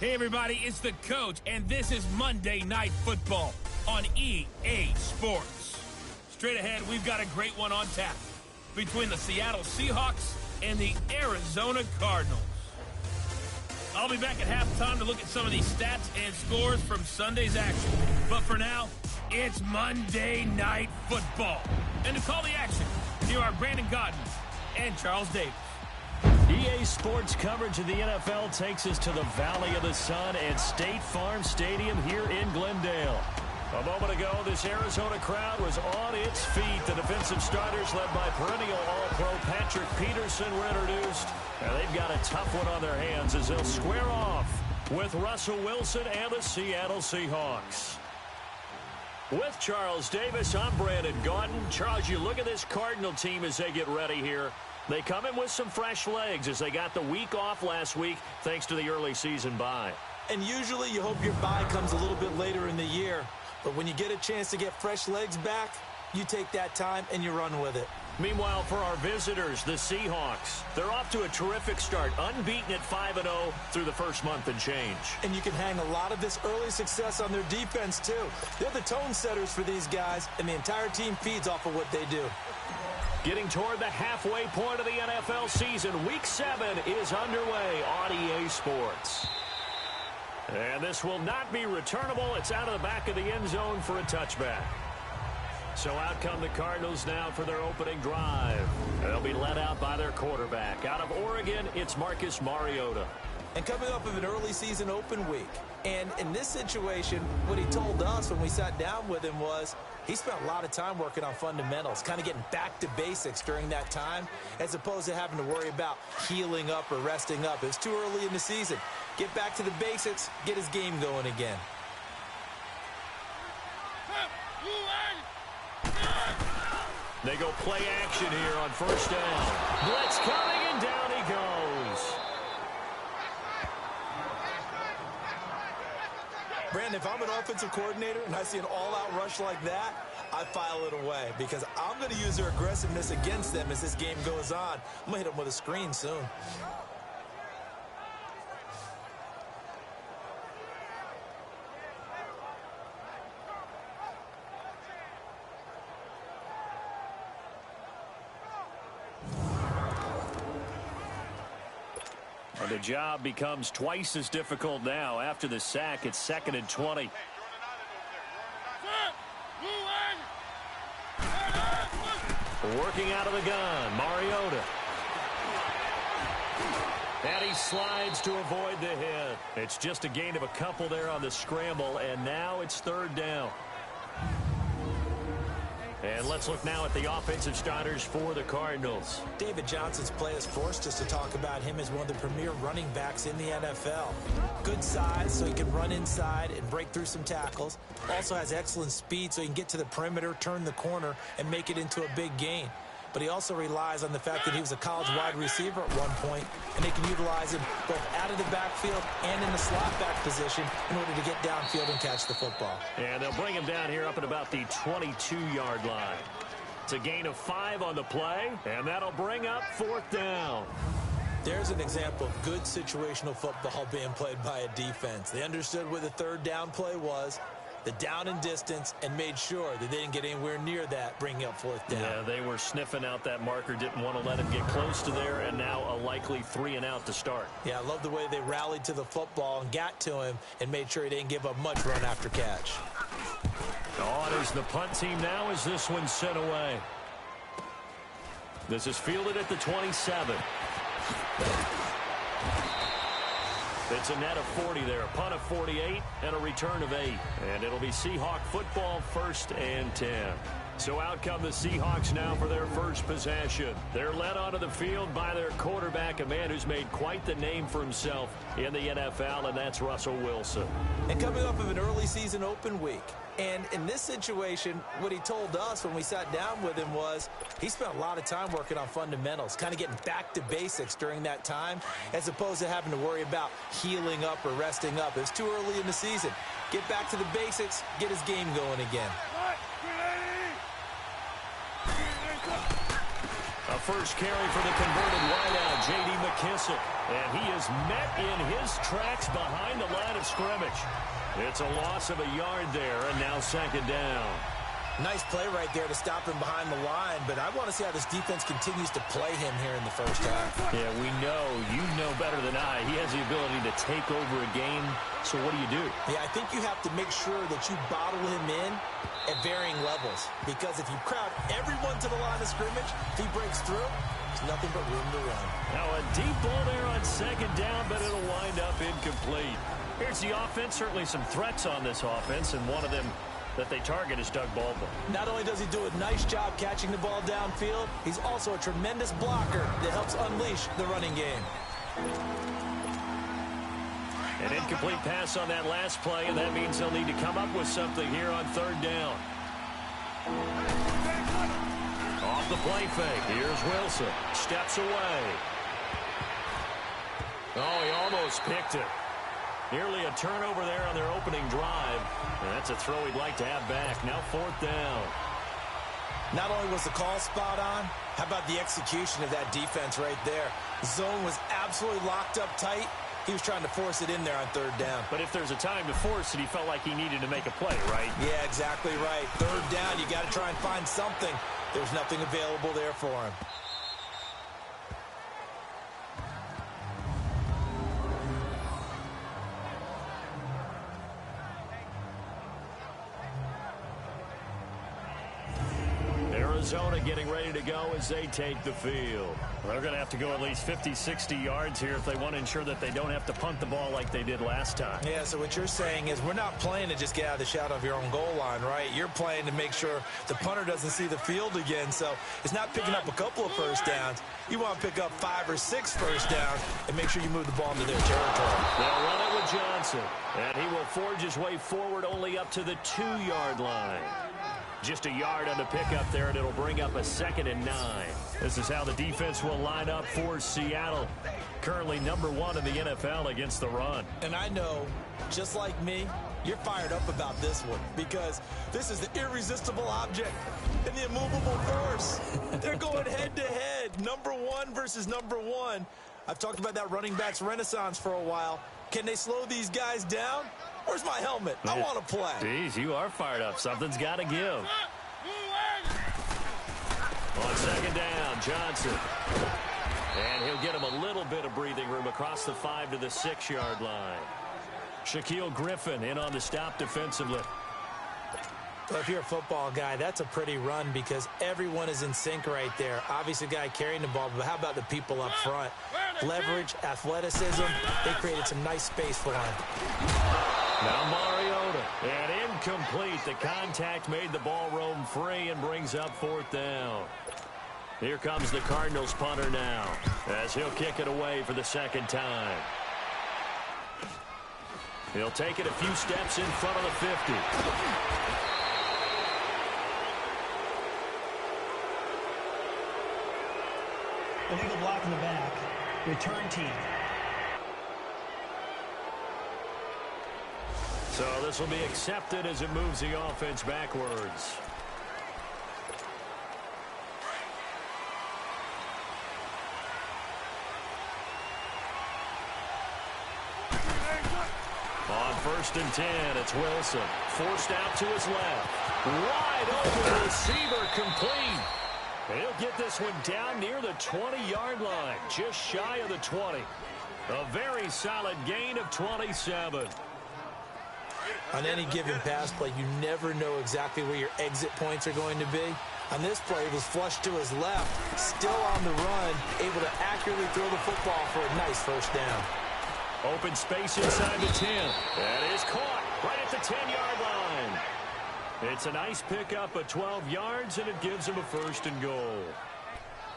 Hey everybody, it's the coach, and this is Monday Night Football on EA Sports. Straight ahead, we've got a great one on tap between the Seattle Seahawks and the Arizona Cardinals. I'll be back at halftime to look at some of these stats and scores from Sunday's action. But for now, it's Monday Night Football. And to call the action, here are Brandon Godden and Charles Davis. EA Sports coverage of the NFL takes us to the Valley of the Sun and State Farm Stadium here in Glendale. A moment ago, this Arizona crowd was on its feet. The defensive starters, led by perennial All-Pro Patrick Peterson, were introduced. And they've got a tough one on their hands as they'll square off with Russell Wilson and the Seattle Seahawks. With Charles Davis, I'm Brandon Godden. Charles, you look at this Cardinal team as they get ready here. They come in with some fresh legs as they got the week off last week thanks to the early season bye. And usually you hope your bye comes a little bit later in the year. But when you get a chance to get fresh legs back, you take that time and you run with it. Meanwhile, for our visitors, the Seahawks, they're off to a terrific start, unbeaten at 5-0 through the first month and change. And you can hang a lot of this early success on their defense, too. They're the tone setters for these guys, and the entire team feeds off of what they do. Getting toward the halfway point of the NFL season, Week 7 is underway on EA Sports. And this will not be returnable. It's out of the back of the end zone for a touchback. So out come the Cardinals now for their opening drive. They'll be led out by their quarterback. Out of Oregon, it's Marcus Mariota. And coming off of an early season open week. And in this situation, what he told us when we sat down with him was he spent a lot of time working on fundamentals, kind of getting back to basics during that time, as opposed to having to worry about healing up or resting up. It's too early in the season. Get back to the basics, get his game going again. They go play action here on first down. Blitz coming, and down he goes. Brandon, if I'm an offensive coordinator and I see an all-out rush like that, I file it away because I'm going to use their aggressiveness against them as this game goes on. I'm going to hit them with a screen soon. And the job becomes twice as difficult now. After the sack, it's 2nd and 20. Working out of the gun, Mariota. And he slides to avoid the hit. It's just a gain of a couple there on the scramble, and now it's 3rd down. And let's look now at the offensive starters for the Cardinals. David Johnson's play has forced us to talk about him as one of the premier running backs in the NFL. Good size, so he can run inside and break through some tackles. Also has excellent speed, so he can get to the perimeter, turn the corner, and make it into a big gain. But he also relies on the fact that he was a college wide receiver at one point, and they can utilize him both out of the backfield and in the slot back position in order to get downfield and catch the football. And they'll bring him down here up at about the 22-yard line. It's a gain of 5 on the play, and that'll bring up 4th down. There's an example of good situational football being played by a defense. They understood where the 3rd down play was, the down and distance, and made sure that they didn't get anywhere near that, bringing up 4th down. Yeah, they were sniffing out that marker, didn't want to let him get close to there, and now a likely 3 and out to start. Yeah, I love the way they rallied to the football and got to him and made sure he didn't give up much run after catch. On is the punt team now as this one's sent away. This is fielded at the 27. It's a net of 40 there, a punt of 48, and a return of 8. And it'll be Seahawk football, 1st and 10. So out come the Seahawks now for their first possession. They're led onto the field by their quarterback, a man who's made quite the name for himself in the NFL, and that's Russell Wilson. And coming off of an early season open week. And in this situation, what he told us when we sat down with him was he spent a lot of time working on fundamentals, kind of getting back to basics during that time, as opposed to having to worry about healing up or resting up. It's too early in the season. Get back to the basics, get his game going again. A first carry for the converted wideout, J.D. McKissic. And he is met in his tracks behind the line of scrimmage. It's a loss of a yard there, and now second down. Nice play right there to stop him behind the line, but I want to see how this defense continues to play him here in the first half. Yeah, we know. You know better than I. He has the ability to take over a game, so what do? Yeah, I think you have to make sure that you bottle him in at varying levels, because if you crowd everyone to the line of scrimmage, if he breaks through, there's nothing but room to run. Now a deep ball there on second down, but it'll wind up incomplete. Here's the offense. Certainly some threats on this offense, and one of them that they target is Doug Baldwin. Not only does he do a nice job catching the ball downfield, he's also a tremendous blocker that helps unleash the running game. An incomplete pass on that last play, and that means they'll need to come up with something here on third down. Off the play fake. Here's Wilson. Steps away. Oh, he almost picked it. Nearly a turnover there on their opening drive. And that's a throw he'd like to have back. Now fourth down. Not only was the call spot on, how about the execution of that defense right there? The zone was absolutely locked up tight. He was trying to force it in there on third down. But if there's a time to force it, he felt like he needed to make a play, right? Yeah, exactly right. Third down, you got to try and find something. There's nothing available there for him. Arizona getting ready to go as they take the field. They're going to have to go at least 50, 60 yards here if they want to ensure that they don't have to punt the ball like they did last time. Yeah, so what you're saying is we're not playing to just get out of the shadow of your own goal line, right? You're playing to make sure the punter doesn't see the field again. So it's not picking up a couple of first downs. You want to pick up 5 or 6 first downs and make sure you move the ball into their territory. They'll run it with Johnson, and he will forge his way forward only up to the 2-yard line. Just a yard on the pickup there, and it'll bring up a 2nd and 9. This is how the defense will line up for Seattle. Currently number 1 in the NFL against the run. And I know, just like me, you're fired up about this one because this is the irresistible object and the immovable force. They're going head-to-head, number 1 versus number 1. I've talked about that running backs renaissance for a while. Can they slow these guys down? Where's my helmet? I want to play. Jeez, you are fired up. Something's got to give. On second down, Johnson. And he'll get him a little bit of breathing room across the 5 to the 6-yard line. Shaquille Griffin in on the stop defensively. Well, if you're a football guy, that's a pretty run because everyone is in sync right there. Obviously, the guy carrying the ball, but how about the people up front? Leverage, athleticism, they created some nice space for him. Now Mariota, and incomplete. The contact made the ball roam free and brings up fourth down. Here comes the Cardinals punter now as he'll kick it away for the second time. He'll take it a few steps in front of the 50. Illegal block in the back. Return team. So this will be accepted as it moves the offense backwards. On 1st and 10, it's Wilson. Forced out to his left. Wide open, receiver complete. He'll get this one down near the 20-yard line, just shy of the 20. A very solid gain of 27. On any given pass play, you never know exactly where your exit points are going to be. On this play, it was flushed to his left, still on the run, able to accurately throw the football for a nice first down. Open space inside the 10. That is caught right at the 10-yard line. It's a nice pickup of 12 yards, and it gives him a 1st and goal.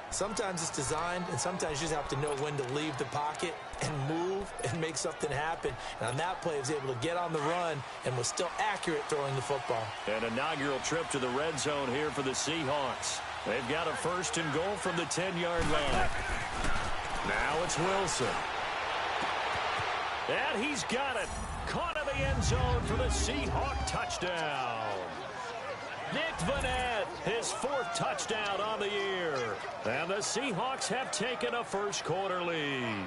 Sometimes it's designed, and sometimes you just have to know when to leave the pocket and move and make something happen. And on that play, he was able to get on the run and was still accurate throwing the football. An inaugural trip to the red zone here for the Seahawks. They've got a 1st and goal from the 10-yard line. Now it's Wilson. And he's got it. Caught in the end zone for the Seahawk touchdown. Nick Vannett, his 4th touchdown on the year. And the Seahawks have taken a first-quarter lead.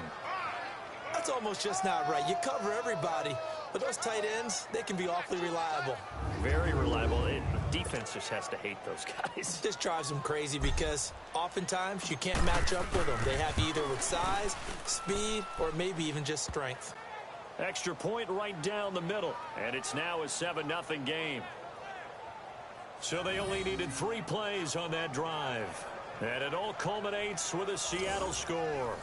That's almost just not right. You cover everybody, but those tight ends, they can be awfully reliable. Very reliable. The defense just has to hate those guys. This drives them crazy because oftentimes you can't match up with them. They have either with size, speed, or maybe even just strength. Extra point right down the middle, and it's now a 7-0 game. So they only needed 3 plays on that drive. And it all culminates with a Seattle score.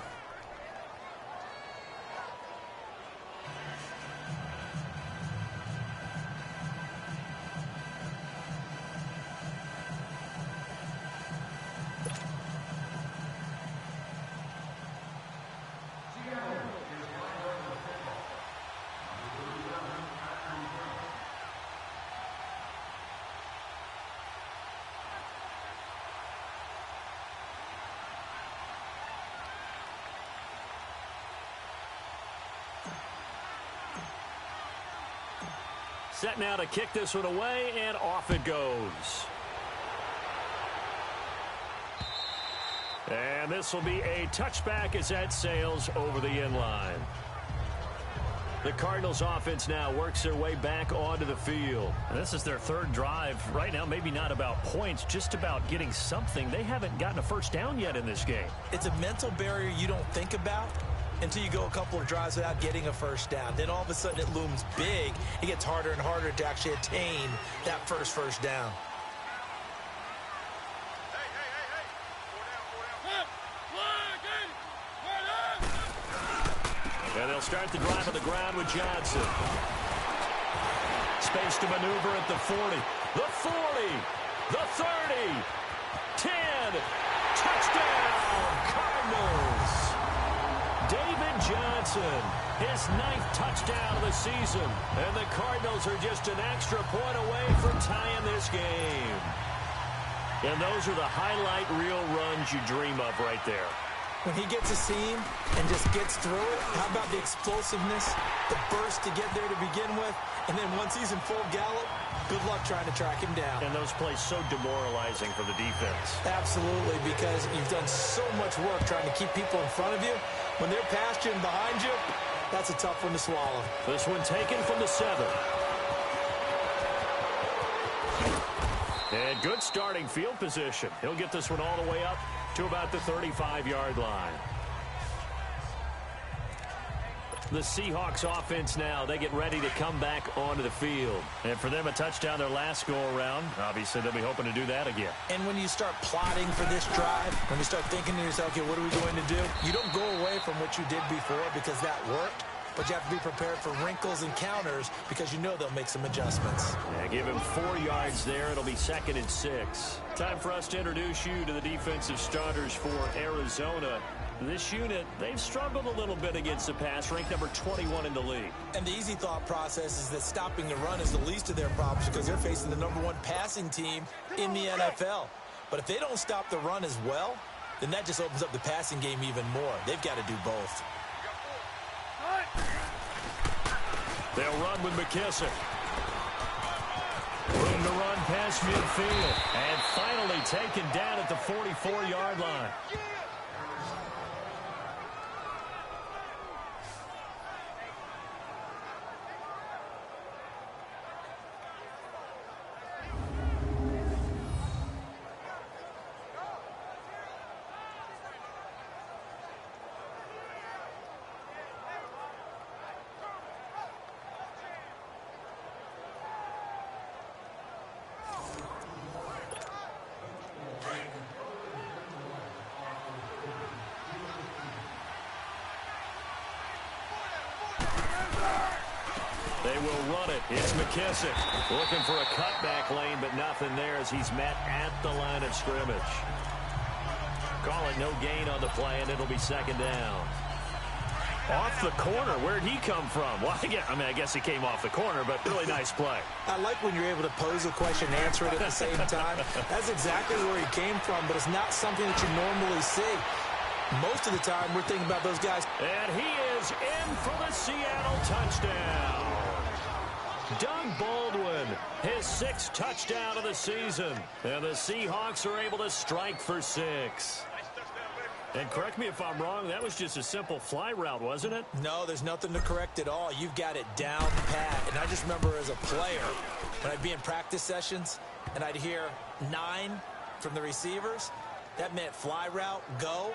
Set now to kick this one away, and off it goes. And this will be a touchback as that sails over the end line. The Cardinals offense now works their way back onto the field. And this is their 3rd drive. Right now, maybe not about points, just about getting something. They haven't gotten a first down yet in this game. It's a mental barrier you don't think about until you go a couple of drives without getting a first down. Then all of a sudden it looms big. It gets harder and harder to actually attain that first down. And they'll start the drive on the ground with Johnson. Space to maneuver at the 40. The 40. The 30. 10. Touchdown, Cardinals. David Johnson, his 9th touchdown of the season. And the Cardinals are just an extra point away from tying this game. And those are the highlight reel runs you dream of right there. When he gets a seam and just gets through it, how about the explosiveness, the burst to get there to begin with, and then once he's in full gallop, good luck trying to track him down. And those plays so demoralizing for the defense. Absolutely, because you've done so much work trying to keep people in front of you. When they're past you and behind you, that's a tough one to swallow. This one taken from the 7. And good starting field position. He'll get this one all the way up to about the 35-yard line. The Seahawks offense now, they get ready to come back onto the field. And for them, a touchdown their last go-around. Obviously, they'll be hoping to do that again. And when you start plotting for this drive, when you start thinking to yourself, okay, what are we going to do? You don't go away from what you did before because that worked. But you have to be prepared for wrinkles and counters because you know they'll make some adjustments. Yeah, give him 4 yards there. It'll be 2nd and 6. Time for us to introduce you to the defensive starters for Arizona. This unit, they've struggled a little bit against the pass, ranked number 21 in the league. And the easy thought process is that stopping the run is the least of their problems because they're facing the number 1 passing team in the NFL. But if they don't stop the run as well, then that just opens up the passing game even more. They've got to do both. They'll run with McKissick. Room to run past midfield. And finally taken down at the 44-yard line. They will run it. It's McKissick looking for a cutback lane, but nothing there as he's met at the line of scrimmage. Call it no gain on the play, and it'll be 2nd down. Off the corner. Where'd he come from? Well, I guess he came off the corner, but really nice play. I like when you're able to pose a question and answer it at the same time. That's exactly where he came from, but it's not something that you normally see. Most of the time, we're thinking about those guys. And he is in for the Seattle touchdown. Doug Baldwin his 6th touchdown of the season. And the Seahawks are able to strike for 6. And correct me if I'm wrong, that was just a simple fly route, wasn't it? No, there's nothing to correct at all. You've got it down pat. And I just remember as a player, when I'd be in practice sessions and I'd hear 9 from the receivers, that meant fly route, go.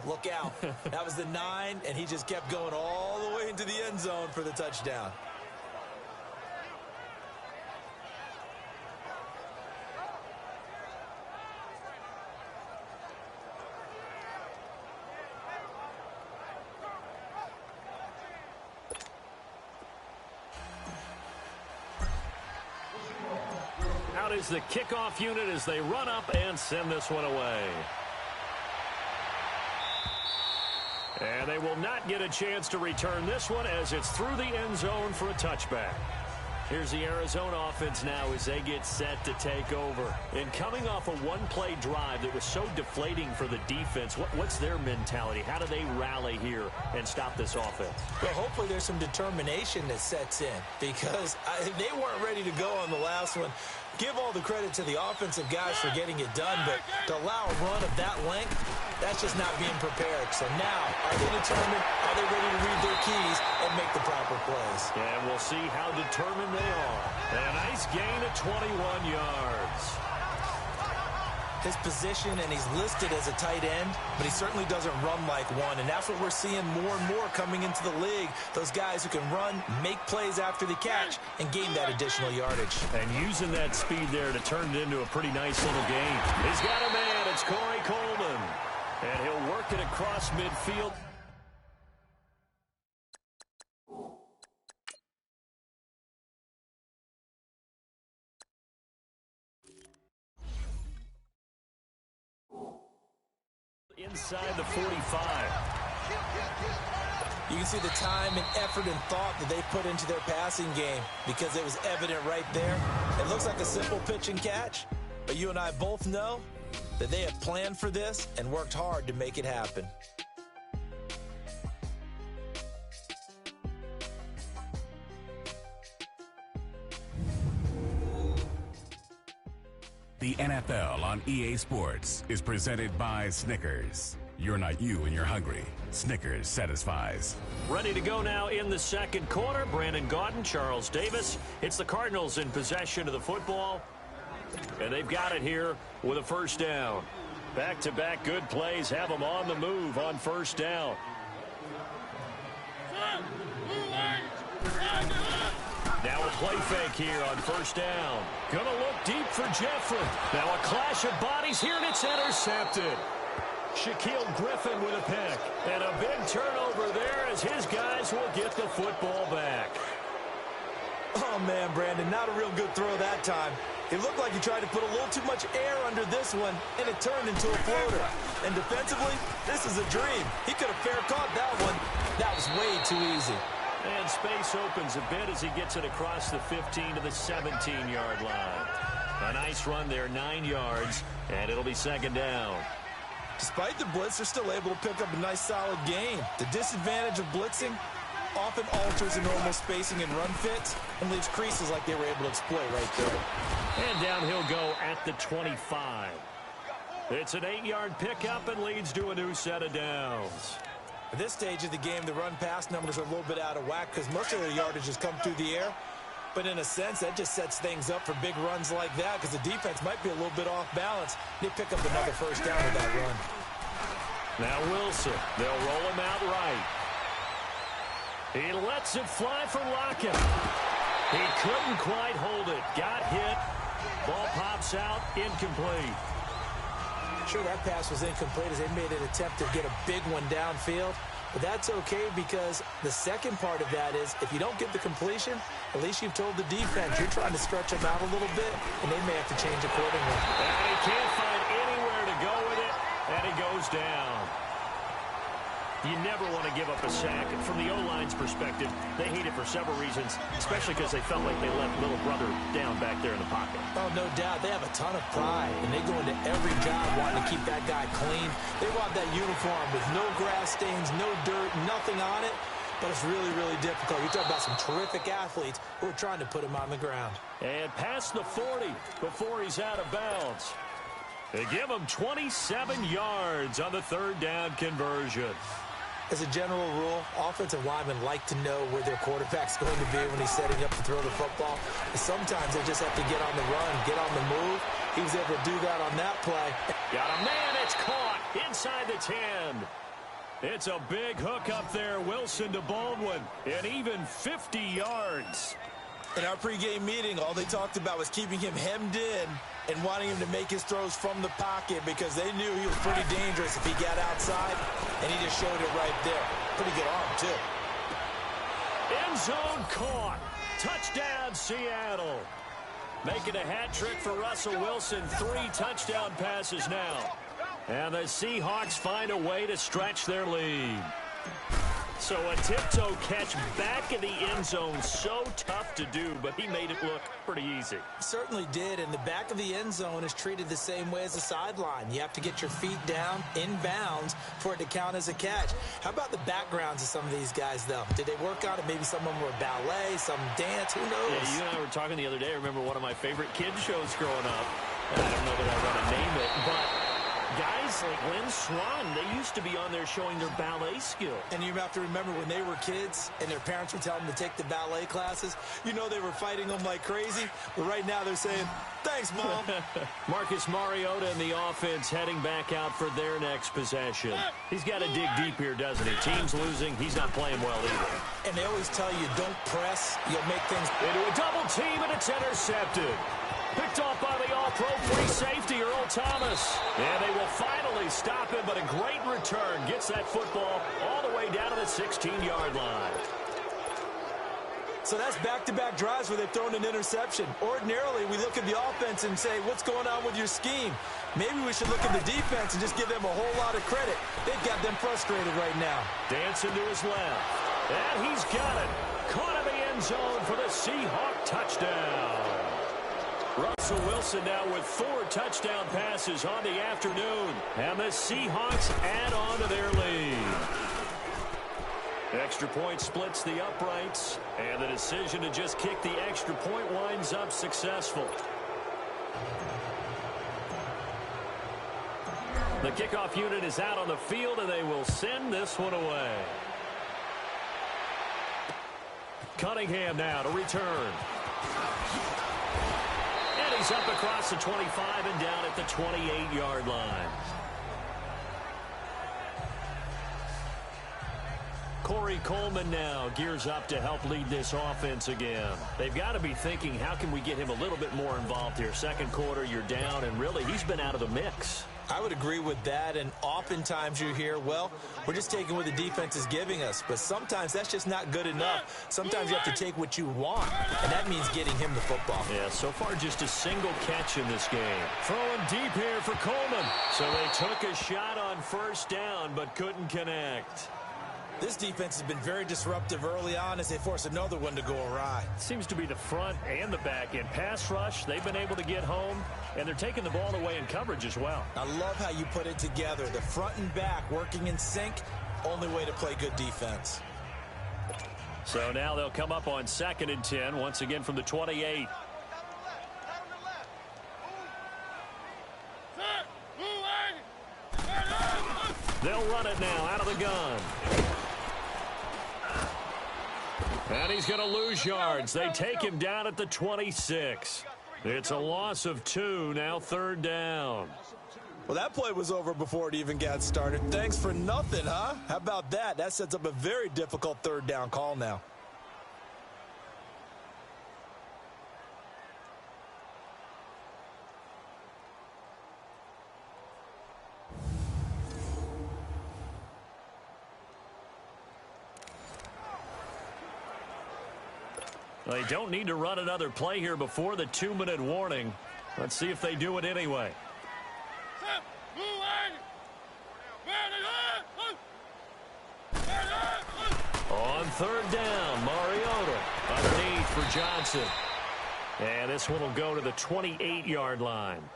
Look out. That was the 9, and he just kept going all the way into the end zone for the touchdown. Out is the kickoff unit as they run up and send this one away. And they will not get a chance to return this one as it's through the end zone for a touchback. Here's the Arizona offense now as they get set to take over. And coming off a one-play drive that was so deflating for the defense, what's their mentality? How do they rally here and stop this offense? Well, hopefully there's some determination that sets in because they weren't ready to go on the last one. Give all the credit to the offensive guys for getting it done, but to allow a run of that length, that's just not being prepared. So now, are they determined? Are they ready to read their keys and make the proper plays? And we'll see how determined they are. A nice gain of 21 yards. His position, and he's listed as a tight end, but he certainly doesn't run like one, and that's what we're seeing more and more coming into the league. Those guys who can run, make plays after the catch, and gain that additional yardage. And using that speed there to turn it into a pretty nice little game. He's got a man. It's Corey Coleman. And he'll work it across midfield. Inside the 45. You can see the time and effort and thought that they put into their passing game because it was evident right there. It looks like a simple pitch and catch, but you and I both know that they have planned for this and worked hard to make it happen. The NFL on EA Sports is presented by Snickers. You're not you when you're hungry. Snickers satisfies. Ready to go now in the second quarter. Brandon Gaudin, Charles Davis. It's the Cardinals in possession of the football. And they've got it here with a first down. Back-to-back good plays have them on the move on first down. Now a play fake here on first down. Gonna look deep for Jeffrey. Now a clash of bodies here, and it's intercepted. Shaquille Griffin with a pick. And a big turnover there as his guys will get the football back. Oh, man, Brandon, not a real good throw that time. It looked like he tried to put a little too much air under this one, and it turned into a floater. And defensively, this is a dream. He could have fair caught that one. That was way too easy. And space opens a bit as he gets it across the 15 to the 17-yard line. A nice run there, 9 yards, and it'll be second down. Despite the blitz, they're still able to pick up a nice, solid gain. The disadvantage of blitzing often alters the normal spacing and run fits and leaves creases like they were able to exploit right there. And down he'll go at the 25. It's an 8-yard pickup and leads to a new set of downs. At this stage of the game, the run-pass numbers are a little bit out of whack because most of their yardage has come through the air. But in a sense, that just sets things up for big runs like that because the defense might be a little bit off balance. They pick up another first down with that run. Now Wilson, they'll roll him out right. He lets it fly for Lockett. He couldn't quite hold it. Got hit. Ball pops out, incomplete. Sure, that pass was incomplete as they made an attempt to get a big one downfield. But that's okay because the second part of that is if you don't get the completion, at least you've told the defense you're trying to stretch them out a little bit, and they may have to change accordingly. And he can't find anywhere to go with it, and he goes down. You never want to give up a sack. From the O-line's perspective, they hate it for several reasons, especially because they felt like they left little brother down back there in the pocket. Oh, no doubt. They have a ton of pride, and they go into every job wanting to keep that guy clean. They want that uniform with no grass stains, no dirt, nothing on it. but it's really, really difficult. You're talking about some terrific athletes who are trying to put him on the ground. And past the 40 before he's out of bounds. They give him 27 yards on the third down conversion. As a general rule, offensive linemen like to know where their quarterback's going to be when he's setting up to throw the football. Sometimes they just have to get on the run, get on the move. He was able to do that on that play. Got a man, it's caught inside the 10. It's a big hook up there, Wilson to Baldwin, and even 50 yards. In our pregame meeting, all they talked about was keeping him hemmed in and wanting him to make his throws from the pocket because they knew he was pretty dangerous if he got outside, and he just showed it right there. Pretty good arm, too. End zone caught. Touchdown, Seattle. Making a hat trick for Russell Wilson. 3 touchdown passes now. And the Seahawks find a way to stretch their lead. So a tiptoe catch back in the end zone, so tough to do, but he made it look pretty easy. Certainly did, and the back of the end zone is treated the same way as the sideline. You have to get your feet down in bounds for it to count as a catch. How about the backgrounds of some of these guys, though? Did they work on it? Maybe some of them were ballet, some dance, who knows? Yeah, you and I were talking the other day. I remember one of my favorite kids shows growing up. I don't know that I want to name it, but guys like Lynn Swan, they used to be on there showing their ballet skill. And you have to remember when they were kids and their parents would tell them to take the ballet classes, you know they were fighting them like crazy. But right now they're saying, thanks, Mom. Marcus Mariota and the offense heading back out for their next possession. He's got to dig deep here, doesn't he? Team's losing. He's not playing well either. And they always tell you, don't press. You'll make things... Into a double team, and it's intercepted. Picked off by the all-pro free safety, Earl Thomas. And they will finally stop him, but a great return gets that football all the way down to the 16-yard line. So that's back-to-back drives where they've thrown an interception. Ordinarily, we look at the offense and say, what's going on with your scheme? Maybe we should look at the defense and just give them a whole lot of credit. They've got them frustrated right now. Dancing to his left. And he's got it. Caught in the end zone for the Seahawk touchdown. Russell Wilson now with 4 touchdown passes on the afternoon. And the Seahawks add on to their lead. Extra point splits the uprights. And the decision to just kick the extra point winds up successful. The kickoff unit is out on the field, and they will send this one away. Cunningham now to return. And he's up across the 25 and down at the 28-yard line. Corey Coleman now gears up to help lead this offense again. They've got to be thinking, how can we get him a little bit more involved here? Second quarter, you're down, and really, he's been out of the mix. I would agree with that, and oftentimes you hear, well, we're just taking what the defense is giving us, but sometimes that's just not good enough. Sometimes you have to take what you want, and that means getting him the football. Yeah, so far just a single catch in this game. Throwing deep here for Coleman. So they took a shot on first down, but couldn't connect. This defense has been very disruptive early on as they force another one to go awry. Seems to be the front and the back end. Pass rush, they've been able to get home, and they're taking the ball away in coverage as well. I love how you put it together. The front and back working in sync, only way to play good defense. So now they'll come up on 2nd and 10, once again from the 28. They'll run it now out of the gun. And he's going to lose yards. They take him down at the 26. It's a loss of 2, now 3rd down. Well, that play was over before it even got started. Thanks for nothing, huh? How about that? That sets up a very difficult 3rd down call now. They don't need to run another play here before the 2-minute warning. Let's see if they do it anyway. On 3rd down, Mariota underneath for Johnson. And this one will go to the 28-yard line.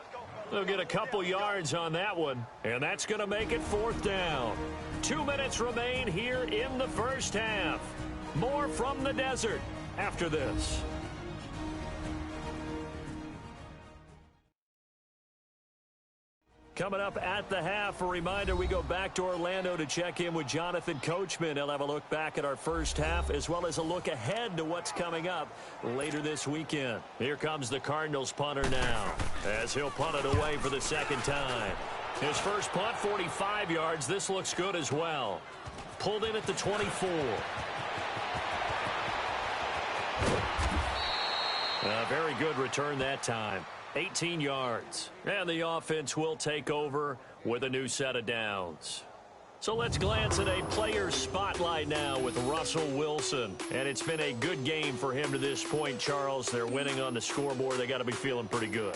They'll get a couple yards on that one, and that's going to make it 4th down. 2 minutes remain here in the first half. More from the desert after this. Coming up at the half, a reminder, we go back to Orlando to check in with Jonathan Coachman. He'll have a look back at our first half as well as a look ahead to what's coming up later this weekend. Here comes the Cardinals punter now as he'll punt it away for the second time. His first punt, 45 yards. This looks good as well. Pulled in at the 24. A very good return that time. 18 yards. And the offense will take over with a new set of downs. So let's glance at a player's spotlight now with Russell Wilson. And it's been a good game for him to this point, Charles. They're winning on the scoreboard. They got to be feeling pretty good.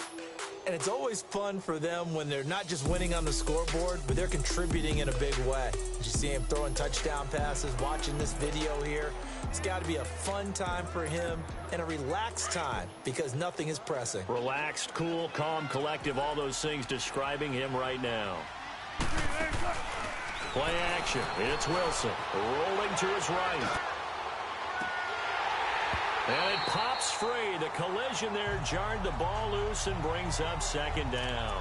And it's always fun for them when they're not just winning on the scoreboard, but they're contributing in a big way. You see him throwing touchdown passes, watching this video here. It's got to be a fun time for him and a relaxed time because nothing is pressing. Relaxed, cool, calm, collective, all those things describing him right now. Play action. It's Wilson rolling to his right. And it pops free. The collision there jarred the ball loose and brings up second down.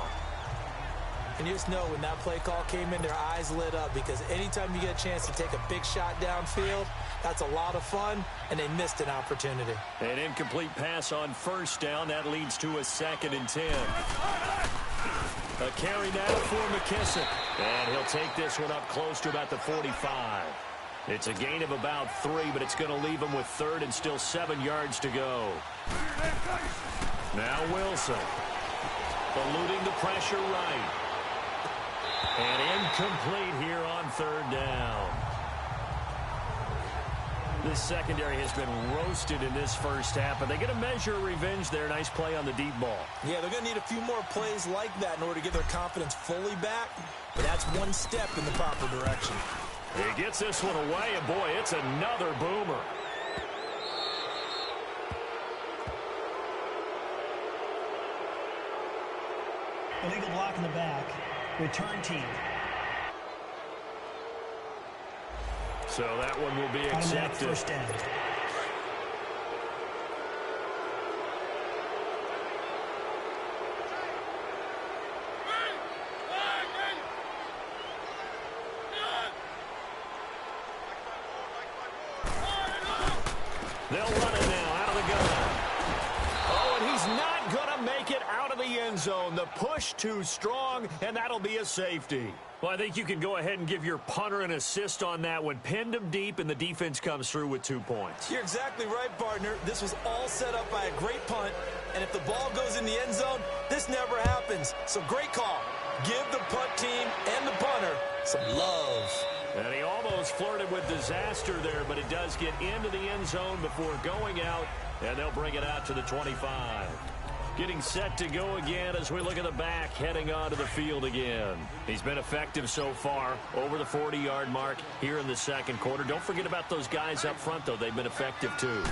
And you just know when that play call came in, their eyes lit up because anytime you get a chance to take a big shot downfield, that's a lot of fun, and they missed an opportunity. An incomplete pass on first down. That leads to a 2nd and 10. A carry now for McKissick. And he'll take this one up close to about the 45. It's a gain of about 3, but it's going to leave him with 3rd and still 7 yards to go. Now Wilson. Eluding the pressure right. And incomplete here on 3rd down. This secondary has been roasted in this first half, but they get a measure of revenge there. Nice play on the deep ball. Yeah, they're going to need a few more plays like that in order to get their confidence fully back, but that's one step in the proper direction. He gets this one away, and boy, it's another boomer. Illegal block in the back. Return team. So that one will be accepted. First down. They'll run it now out of the gun. Oh, and he's not going to make it out of the end zone. The push too strong, and that'll be a safety. Well, I think you can go ahead and give your punter an assist on that one. Pinned him deep, and the defense comes through with 2 points. You're exactly right, partner. This was all set up by a great punt, and if the ball goes in the end zone, this never happens. So great call. Give the punt team and the punter some love. And he almost flirted with disaster there, but it does get into the end zone before going out, and they'll bring it out to the 25. Getting set to go again as we look at the back, heading onto the field again. He's been effective so far, over the 40-yard mark here in the second quarter. Don't forget about those guys up front, though. They've been effective, too.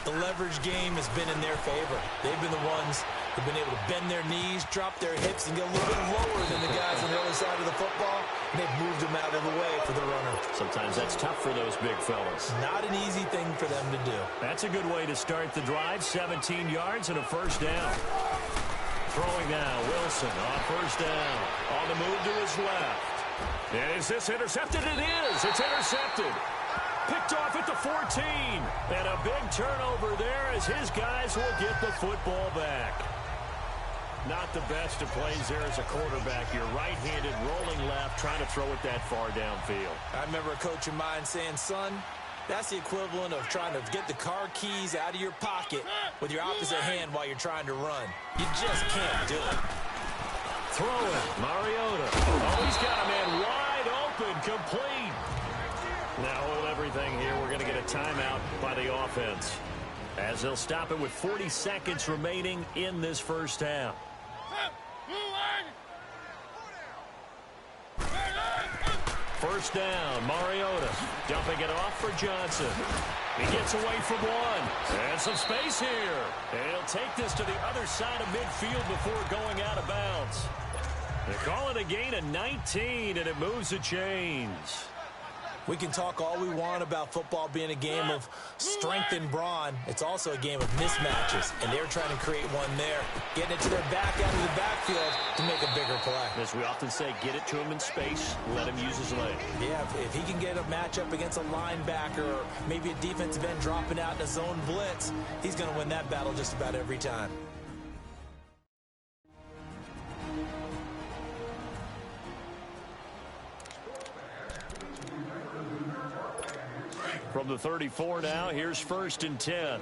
The leverage game has been in their favor. They've been the ones who've been able to bend their knees, drop their hips, and get a little bit lower than the guys on the other side of the football, and they've moved them out of the way for the runner. Sometimes that's tough for those big fellas. Not an easy thing for them to do. That's a good way to start the drive. 17 yards and a first down. Throwing now, Wilson on first down. On the move to his left. And is this intercepted? It is. It's intercepted. Picked off at the 14. And a big turnover there as his guys will get the football back. Not the best of plays there as a quarterback. You're right-handed, rolling left, trying to throw it that far downfield. I remember a coach of mine saying, son, that's the equivalent of trying to get the car keys out of your pocket with your opposite hand while you're trying to run. You just can't do it. Throwing, Mariota. Oh, he's got a man wide open, complete. Now, with everything here, we're going to get a timeout by the offense, as they'll stop it with 40 seconds remaining in this first half. First down, Mariota dumping it off for Johnson. He gets away from one. And some space here. And he'll take this to the other side of midfield before going out of bounds. They call it a gain of 19, and it moves the chains. We can talk all we want about football being a game of strength and brawn. It's also a game of mismatches, and they're trying to create one there, getting it to their back out of the backfield to make a bigger play. As we often say, get it to him in space, let him use his leg. Yeah, if he can get a matchup against a linebacker or maybe a defensive end dropping out in a zone blitz, he's going to win that battle just about every time. From the 34 now, here's 1st and 10.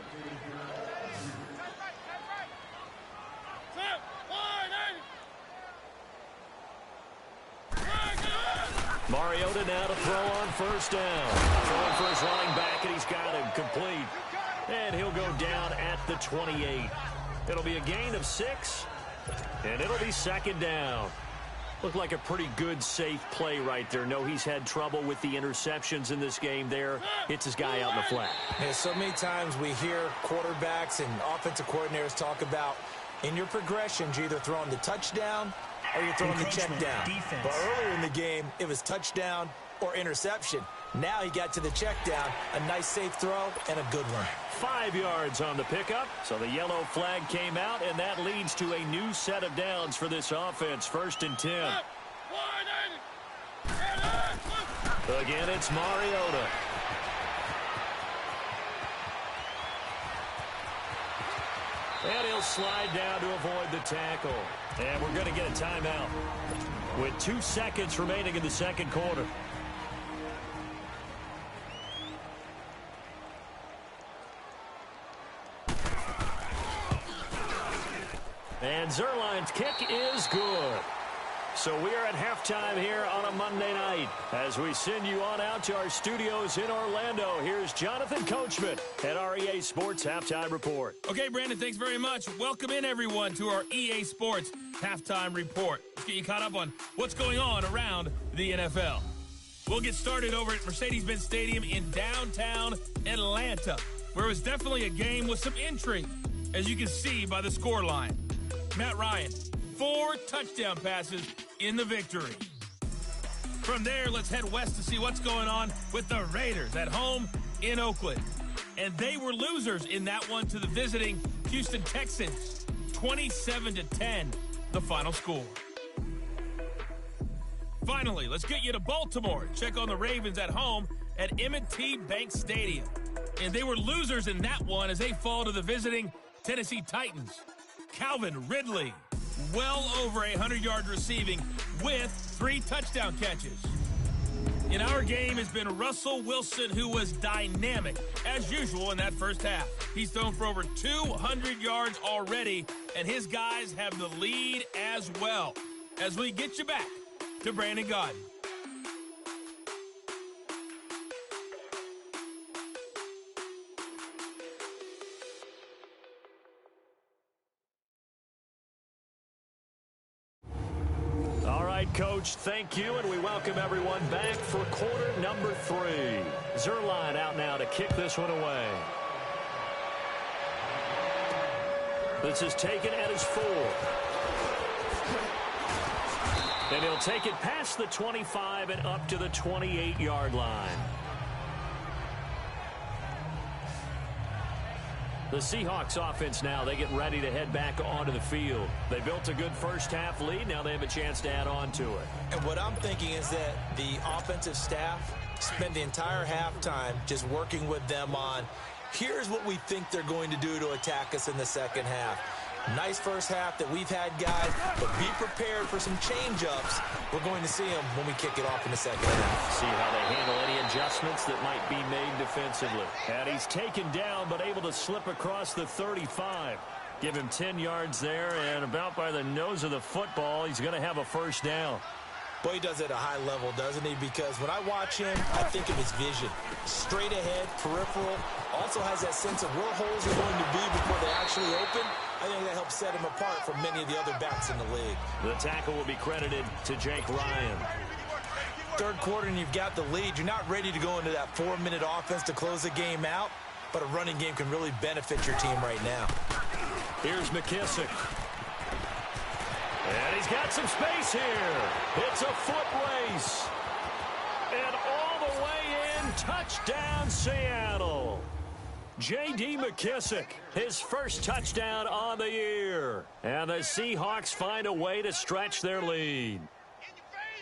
Mariota now to throw on 1st down. Throwing for his running back, and he's got him complete. And he'll go down at the 28. It'll be a gain of 6, and it'll be 2nd down. Looked like a pretty good, safe play right there. No, he's had trouble with the interceptions in this game there. Hits his guy out in the flat. Yeah, so many times we hear quarterbacks and offensive coordinators talk about in your progressions, you're either throwing the touchdown or you're throwing the check down. Defense. But earlier in the game, it was touchdown or interception. Now he got to the check down, a nice safe throw, and a good one. 5 yards on the pickup. So the yellow flag came out, and that leads to a new set of downs for this offense. 1st and 10. Again, it's Mariota. And he'll slide down to avoid the tackle. And we're going to get a timeout with 2 seconds remaining in the 2nd quarter. And Zerline's kick is good. So we are at halftime here on a Monday night. As we send you on out to our studios in Orlando, here's Jonathan Coachman at our EA Sports Halftime Report. Okay, Brandon, thanks very much. Welcome in, everyone, to our EA Sports Halftime Report. Let's get you caught up on what's going on around the NFL. We'll get started over at Mercedes-Benz Stadium in downtown Atlanta, where it was definitely a game with some intrigue, as you can see by the scoreline. Matt Ryan, 4 touchdown passes in the victory. From there, let's head west to see what's going on with the Raiders at home in Oakland. And they were losers in that one to the visiting Houston Texans. 27-10, the final score. Finally, let's get you to Baltimore. Check on the Ravens at home at M&T Bank Stadium. And they were losers in that one as they fall to the visiting Tennessee Titans. Calvin Ridley, well over 100 yards receiving with 3 touchdown catches. In our game has been Russell Wilson, who was dynamic, as usual, in that first half. He's thrown for over 200 yards already, and his guys have the lead as well. As we get you back to Brandon Gaudin. Coach, thank you, and we welcome everyone back for quarter number 3. Zerline out now to kick this one away. This is taken at his 4. And he'll take it past the 25 and up to the 28-yard line. The Seahawks offense now, they get ready to head back onto the field. They built a good first half lead. Now they have a chance to add on to it. And what I'm thinking is that the offensive staff spend the entire halftime just working with them on, here's what we think they're going to do to attack us in the second half. Nice first half that we've had, guys, but be prepared for some change-ups. We're going to see them when we kick it off in the second half. See how they handle any adjustments that might be made defensively. And he's taken down, but able to slip across the 35. Give him 10 yards there, and about by the nose of the football, he's going to have a first down. Boy, he does it at a high level, doesn't he? Because when I watch him, I think of his vision. Straight ahead, peripheral. Also has that sense of where holes are going to be before they actually open. I think that helps set him apart from many of the other backs in the league. The tackle will be credited to Jake Ryan. Third quarter and you've got the lead. You're not ready to go into that 4-minute offense to close the game out, but a running game can really benefit your team right now. Here's McKissick. And he's got some space here. It's a foot race. And all the way in, touchdown Seattle. J.D. McKissick, his first touchdown on the year. And the Seahawks find a way to stretch their lead.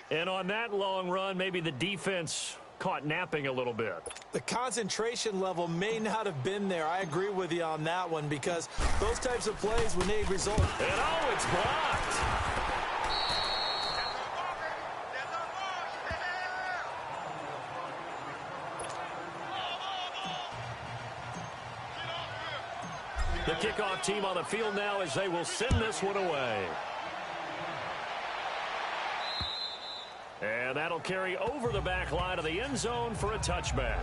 And on that long run, maybe the defense caught napping a little bit. The concentration level may not have been there. I agree with you on that one because those types of plays, when they result. And oh, it's blocked. The kickoff team on the field now as they will send this one away. And that'll carry over the back line of the end zone for a touchback.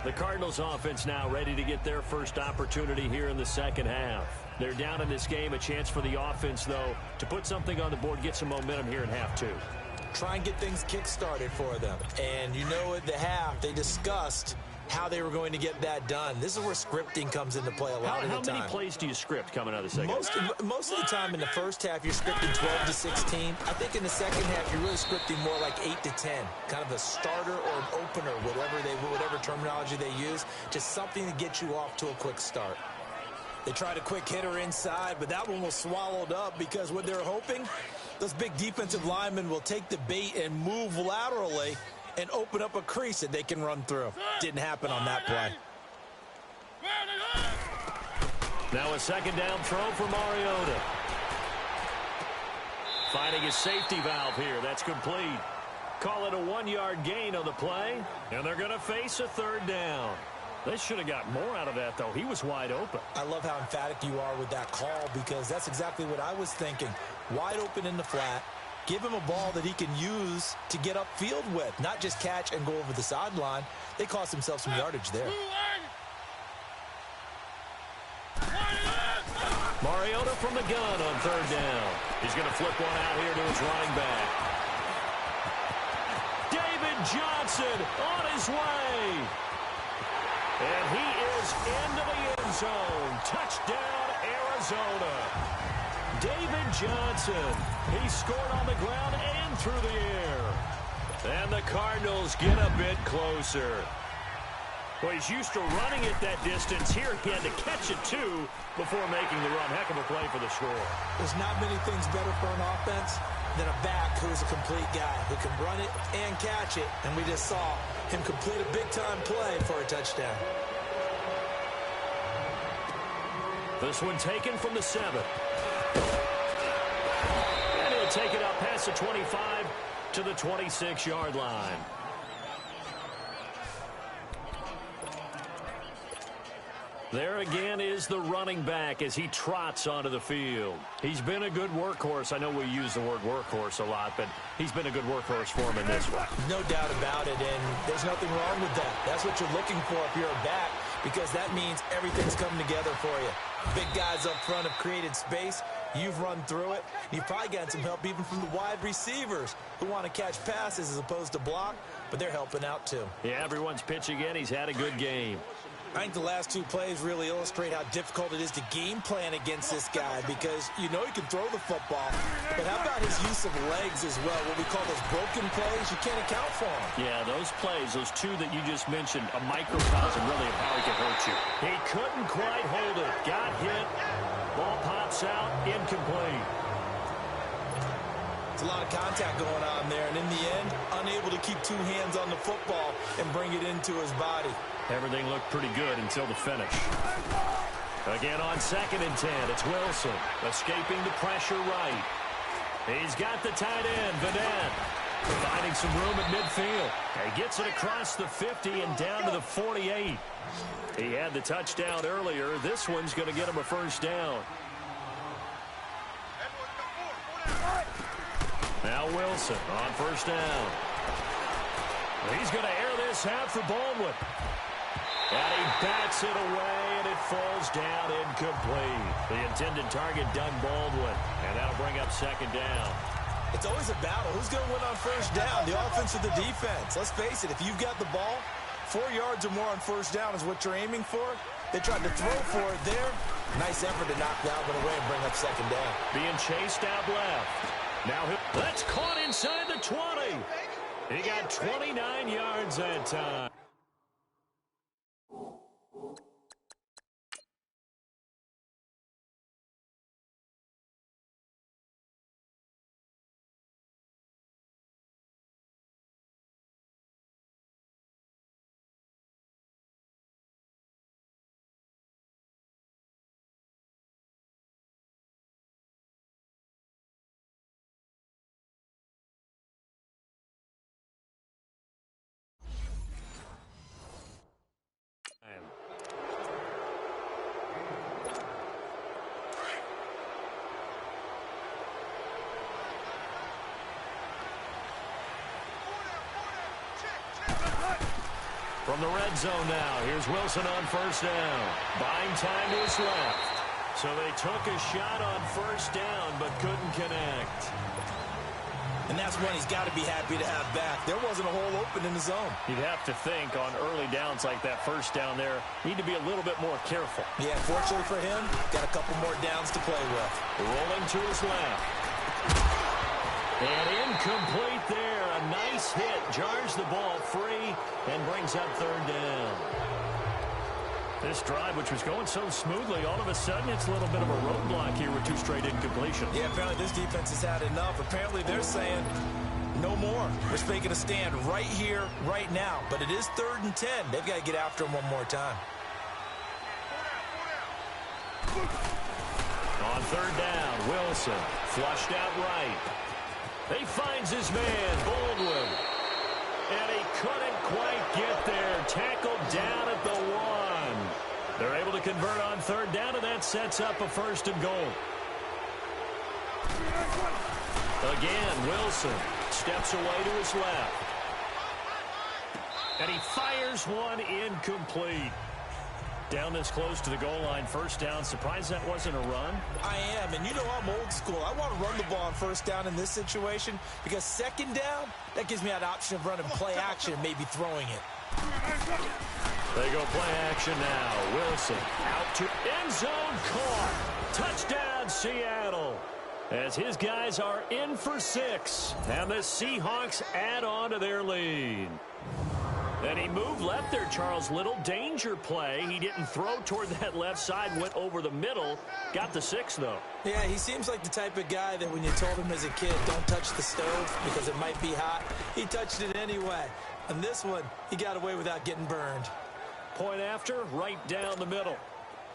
The Cardinals offense now ready to get their first opportunity here in the second half. They're down in this game, a chance for the offense, though, to put something on the board, get some momentum here in half two. Try and get things kick-started for them. And you know at the half, they discussed how they were going to get that done. This is where scripting comes into play a lot of the time. How many plays do you script coming out of the second half? Most of the time in the first half, you're scripting 12 to 16. I think in the second half, you're really scripting more like 8 to 10. Kind of a starter or an opener, whatever terminology they use. Just something to get you off to a quick start. They tried a quick hitter inside, but that one was swallowed up because what they're hoping, those big defensive linemen will take the bait and move laterally and open up a crease that they can run through. Didn't happen on that play. Now a second down throw for Mariota. Finding his safety valve here. That's complete. Call it a 1-yard gain on the play, and they're going to face a third down. They should have got more out of that, though. He was wide open. I love how emphatic you are with that call because that's exactly what I was thinking. Wide open in the flat. Give him a ball that he can use to get upfield with, not just catch and go over the sideline. They cost themselves some yardage there. Mariota from the gun on third down. He's going to flip one out here to his running back. David Johnson on his way. And he is into the end zone. Touchdown, Arizona. David Johnson. He scored on the ground and through the air. And the Cardinals get a bit closer. Well, he's used to running it that distance. Here he had to catch it, too, before making the run. Heck of a play for the score. There's not many things better for an offense than a back who's a complete guy who can run it and catch it. And we just saw him complete a big-time play for a touchdown. This one taken from the 7. And he'll take it up past the 25 to the 26-yard line. There again is the running back as he trots onto the field. He's been a good workhorse. I know we use the word workhorse a lot, but he's been a good workhorse for him in this one. No doubt about it, and there's nothing wrong with that. That's what you're looking for if you're a back, because that means everything's coming together for you. Big guys up front have created space. You've run through it. You've probably gotten some help even from the wide receivers who want to catch passes as opposed to block, but they're helping out too. Yeah, everyone's pitching in. He's had a good game. I think the last two plays really illustrate how difficult it is to game plan against this guy because you know he can throw the football, but how about his use of legs as well? What we call those broken plays, you can't account for them. Yeah, those plays, those two that you just mentioned, a microcosm really of how he can hurt you. He couldn't quite hold it. Got hit. Ball pops out. Incomplete. It's a lot of contact going on there, and in the end, unable to keep two hands on the football and bring it into his body. Everything looked pretty good until the finish. Again on 2nd and 10, it's Wilson escaping the pressure right. He's got the tight end, Vanette, finding some room at midfield. He gets it across the 50 and down to the 48. He had the touchdown earlier. This one's going to get him a first down. Now Wilson on first down. He's going to air this out for Baldwin. And he bats it away, and it falls down incomplete. The intended target, Doug Baldwin. And that'll bring up 2nd down. It's always a battle. Who's going to win on first down, the offense or the defense? Let's face it, if you've got the ball, 4 yards or more on first down is what you're aiming for. They tried to throw for it there. Nice effort to knock that one away and bring up second down. Being chased out left. Now that's caught inside the 20. He got 29 yards that time. From the red zone now, here's Wilson on first down. Buying time to his left. So they took a shot on first down, but couldn't connect. And that's one he's got to be happy to have back. There wasn't a hole open in the zone. You'd have to think on early downs like that first down there, need to be a little bit more careful. Yeah, fortunately for him, got a couple more downs to play with. Rolling to his left. And incomplete there. A nice hit. Jars the ball free and brings up third down. This drive, which was going so smoothly, all of a sudden it's a little bit of a roadblock here with two straight incompletions. Yeah, apparently this defense has had enough. Apparently they're saying no more. We're making a stand right here, right now. But it is 3rd and 10. They've got to get after him one more time. On third down, Wilson flushed out right. He finds his man, Baldwin. And he couldn't quite get there. Tackled down at the 1. They're able to convert on third down, and that sets up a first and goal. Again, Wilson steps away to his left. And he fires one incomplete. Down this close to the goal line, first down. Surprised that wasn't a run? I am, and you know I'm old school. I want to run the ball on first down in this situation because second down, that gives me that option of running play action and maybe throwing it. They go play action now. Wilson out to end zone, caught. Touchdown, Seattle. As his guys are in for 6, and the Seahawks add on to their lead. And he moved left there, Charles. Little danger play. He didn't throw toward that left side, went over the middle. Got the 6, though. Yeah, he seems like the type of guy that when you told him as a kid, don't touch the stove because it might be hot, he touched it anyway. And this one, he got away without getting burned. Point after, right down the middle.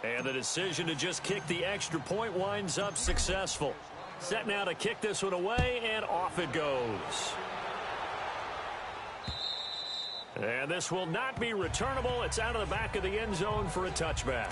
And the decision to just kick the extra point winds up successful. Set now to kick this one away, and off it goes. And this will not be returnable. It's out of the back of the end zone for a touchback.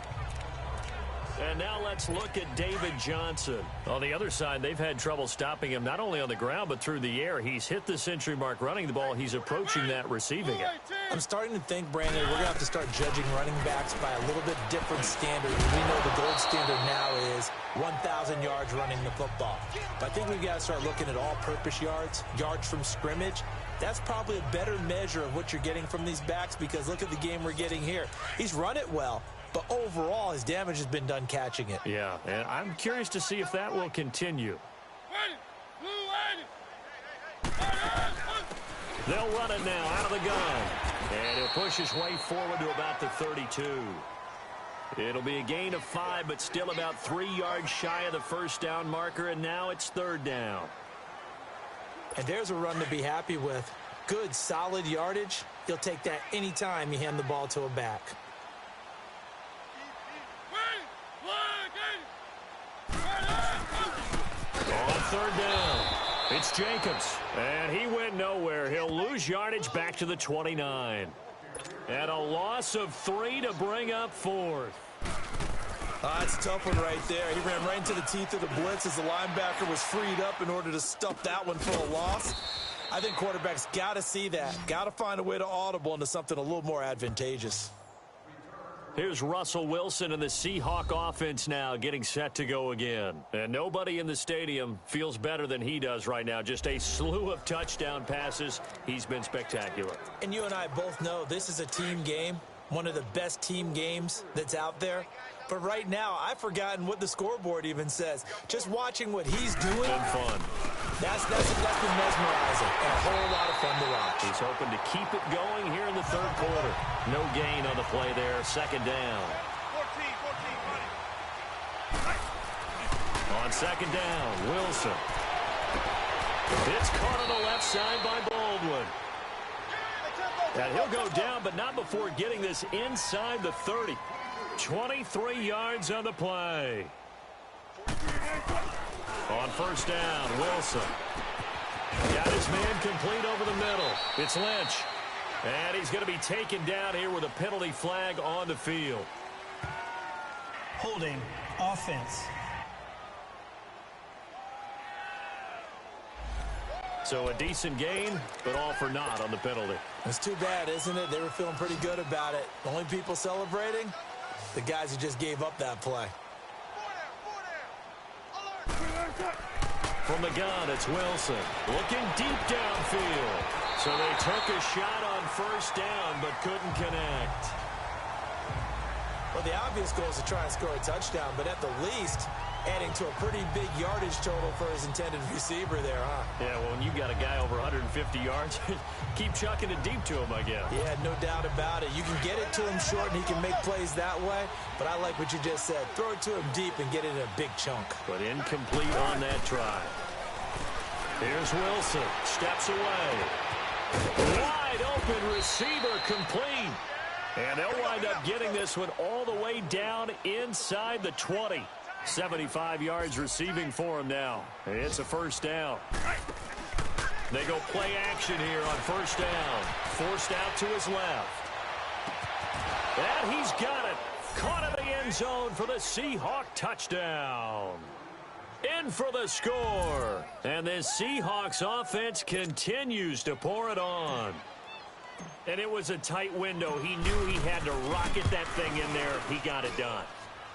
And now let's look at David Johnson. On the other side, they've had trouble stopping him not only on the ground but through the air. He's hit the century mark running the ball. He's approaching that receiving it. I'm starting to think, Brandon, we're going to have to start judging running backs by a little bit different standard. We know the gold standard now is 1,000 yards running the football. But I think we've got to start looking at all-purpose yards, yards from scrimmage. That's probably a better measure of what you're getting from these backs because look at the game we're getting here. He's run it well, but overall his damage has been done catching it. Yeah, and I'm curious to see if that will continue. They'll run it now out of the gun. And he'll push his way forward to about the 32. It'll be a gain of 5, but still about 3 yards shy of the first down marker, and now it's third down. And there's a run to be happy with. Good, solid yardage. He'll take that anytime you hand the ball to a back. On third down, it's Jacobs. And he went nowhere. He'll lose yardage back to the 29. And a loss of 3 to bring up 4th. That's a tough one right there. He ran right into the teeth of the blitz as the linebacker was freed up in order to stuff that one for a loss. I think quarterbacks got to see that. Got to find a way to audible into something a little more advantageous. Here's Russell Wilson and the Seahawk offense now getting set to go again. And nobody in the stadium feels better than he does right now. Just a slew of touchdown passes. He's been spectacular. And you and I both know this is a team game. one of the best team games that's out there. But right now, I've forgotten what the scoreboard even says. Just watching what he's doing. Been fun. That's been mesmerizing and a whole lot of fun to watch. He's hoping to keep it going here in the third quarter. No gain on the play there. Second down. On second down, Wilson. It's caught on the left side by Baldwin. And he'll go down, but not before getting this inside the 30. 23 yards on the play. On first down, Wilson. Got his man complete over the middle. It's Lynch. And he's going to be taken down here with a penalty flag on the field. Holding offense. So a decent gain, but all for naught on the penalty. It's too bad, isn't it? They were feeling pretty good about it. The only people celebrating, the guys who just gave up that play. From the gun, it's Wilson. Looking deep downfield. So they took a shot on first down, but couldn't connect. Well, the obvious goal is to try and score a touchdown, but at the least, adding to a pretty big yardage total for his intended receiver there, huh? Yeah, well, when you got a guy over 150 yards, keep chucking it deep to him, I guess. Yeah, no doubt about it. You can get it to him short, and he can make plays that way, but I like what you just said. Throw it to him deep and get it in a big chunk. But incomplete on that try. Here's Wilson. Steps away. Wide open receiver complete. And they'll wind up getting this one all the way down inside the 20. 75 yards receiving for him now. It's a first down. They go play action here on first down. Forced out to his left. And he's got it. Caught in the end zone for the Seahawk touchdown. In for the score. And this Seahawks offense continues to pour it on. And it was a tight window. He knew he had to rocket that thing in there. He got it done.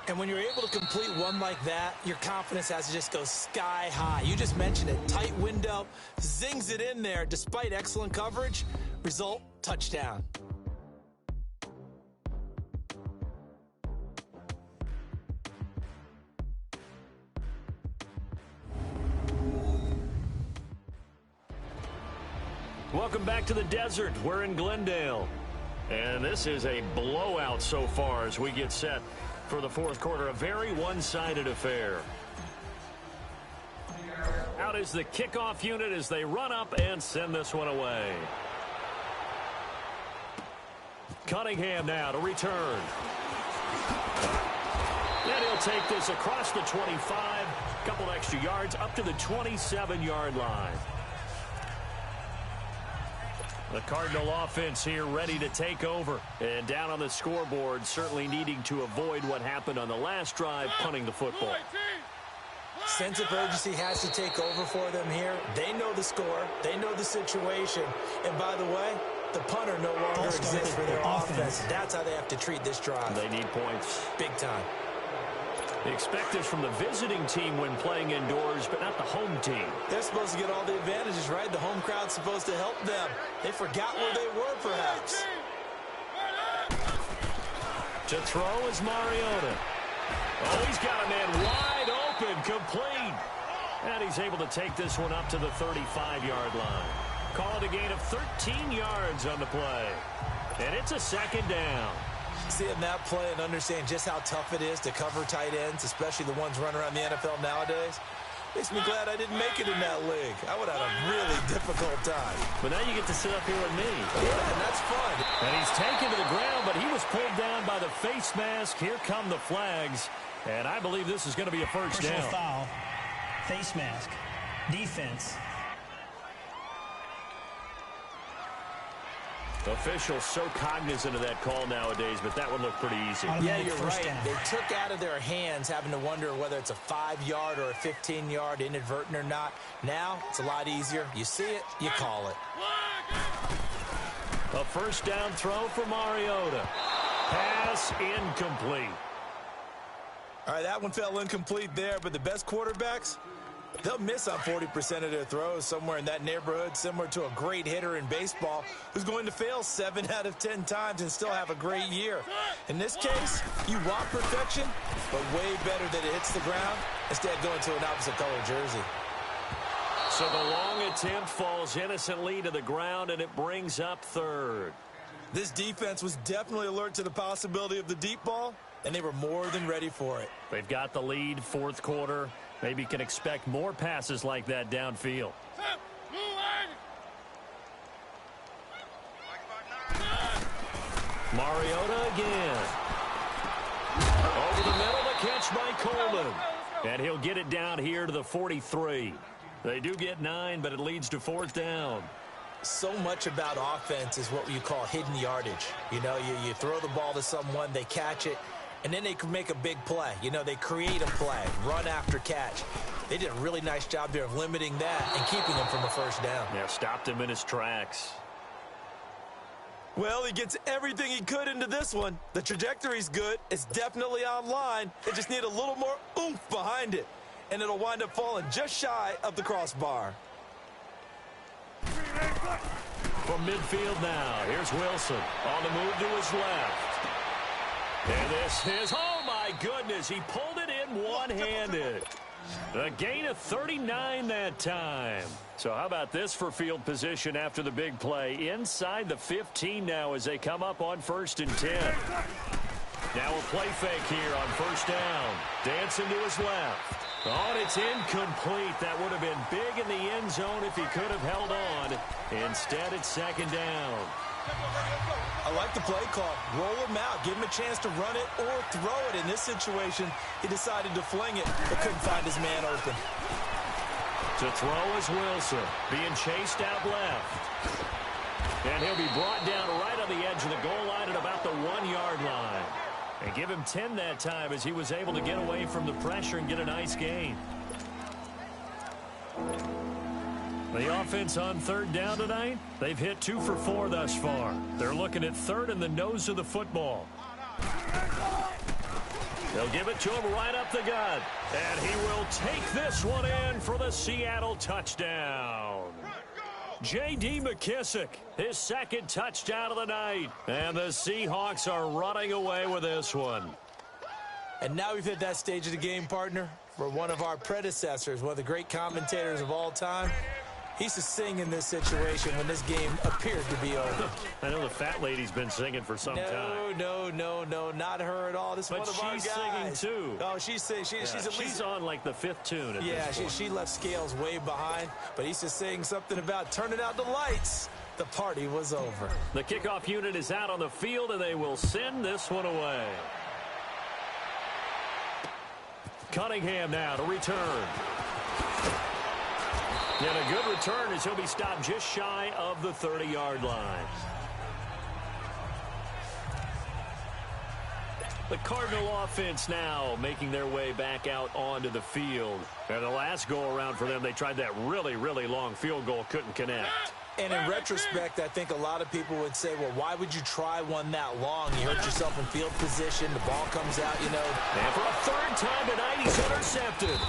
And when you're able to complete one like that, your confidence has to just go sky high. You just mentioned it. Tight window, zings it in there despite excellent coverage. Result, touchdown. Welcome back to the desert. We're in Glendale. And this is a blowout so far as we get set for the fourth quarter. A very one-sided affair. Out is the kickoff unit as they run up and send this one away. Cunningham now to return. And he'll take this across the 25. Couple extra yards up to the 27-yard line. The Cardinal offense here ready to take over. And down on the scoreboard, certainly needing to avoid what happened on the last drive, punting the football. Sense of urgency has to take over for them here. They know the score. They know the situation. And by the way, the punter no longer exists for their offense. That's how they have to treat this drive. They need points. Big time. They expect this from the visiting team when playing indoors, but not the home team. They're supposed to get all the advantages, right? The home crowd's supposed to help them. They forgot where they were, perhaps. To throw is Mariota. Oh, he's got a man wide open, complete. And he's able to take this one up to the 35-yard line. Call it a gain of 13 yards on the play. And it's a second down. Seeing that play and understand just how tough it is to cover tight ends, especially the ones running around the NFL nowadays, makes me glad I didn't make it in that league. I would have had a really difficult time. But now you get to sit up here with me. Yeah, and that's fun. And he's taken to the ground, but he was pulled down by the face mask. Here come the flags. And I believe this is going to be a first down. Personal foul, face mask, defense. Officials so cognizant of that call nowadays, but that one looked pretty easy. Yeah, you're right. They took out of their hands having to wonder whether it's a 5-yard or a 15-yard, inadvertent or not. Now, it's a lot easier. You see it, you call it. A first down throw for Mariota. Pass incomplete. All right, that one fell incomplete there, but the best quarterbacks, They'll miss on 40% of their throws, somewhere in that neighborhood, similar to a great hitter in baseball who's going to fail 7 out of 10 times and still have a great year. In this case, you want perfection, but way better that it hits the ground instead going to an opposite color jersey. So the long attempt falls innocently to the ground, and it brings up third. This defense was definitely alert to the possibility of the deep ball, and they were more than ready for it. They've got the lead, fourth quarter. Maybe can expect more passes like that downfield. Mariota again. Over the middle, the catch by Coleman. And he'll get it down here to the 43. They do get 9, but it leads to fourth down. So much about offense is what you call hidden yardage. You know, you throw the ball to someone, they catch it, and then they can make a big play. You know, they create a play, run after catch. They did a really nice job there of limiting that and keeping him from a first down. Yeah, stopped him in his tracks. Well, he gets everything he could into this one. The trajectory's good. It's definitely online. It just need a little more oomph behind it. And it'll wind up falling just shy of the crossbar. From midfield now, here's Wilson on the move to his left. And this is, oh my goodness, he pulled it in one-handed. A gain of 39 that time. So how about this for field position after the big play? Inside the 15 now as they come up on 1st and 10. Now a play fake here on first down. Dancing to his left. Oh, and it's incomplete. That would have been big in the end zone if he could have held on. Instead, it's second down. I like the play call. Roll him out. Give him a chance to run it or throw it. In this situation, he decided to fling it, but couldn't find his man open. To throw is Wilson, being chased out left. And he'll be brought down right on the edge of the goal line at about the 1-yard line. And give him 10 that time as he was able to get away from the pressure and get a nice gain. The offense on third down tonight, they've hit 2 for 4 thus far. They're looking at third in the nose of the football. They'll give it to him right up the gut. And he will take this one in for the Seattle touchdown. J.D. McKissick, his second touchdown of the night. And the Seahawks are running away with this one. And now we've hit that stage of the game, partner, where one of our predecessors, one of the great commentators of all time, he used to sing in this situation when this game appeared to be over. I know the fat lady's been singing for some time. No, not her at all. This is one of our guys. But she's singing, too. Oh, she's at least... She's on, like, the 5th tune at this point. She left Scales way behind, but he used to sing something about turning out the lights. The party was over. The kickoff unit is out on the field, and they will send this one away. Cunningham now to return. And a good return as he'll be stopped just shy of the 30-yard line. The Cardinal offense now making their way back out onto the field. And the last go-around for them, they tried that really, really long field goal, couldn't connect. And in retrospect, I think a lot of people would say, well, why would you try one that long? You hurt yourself in field position. The ball comes out, you know. And for a third time tonight, he's intercepted.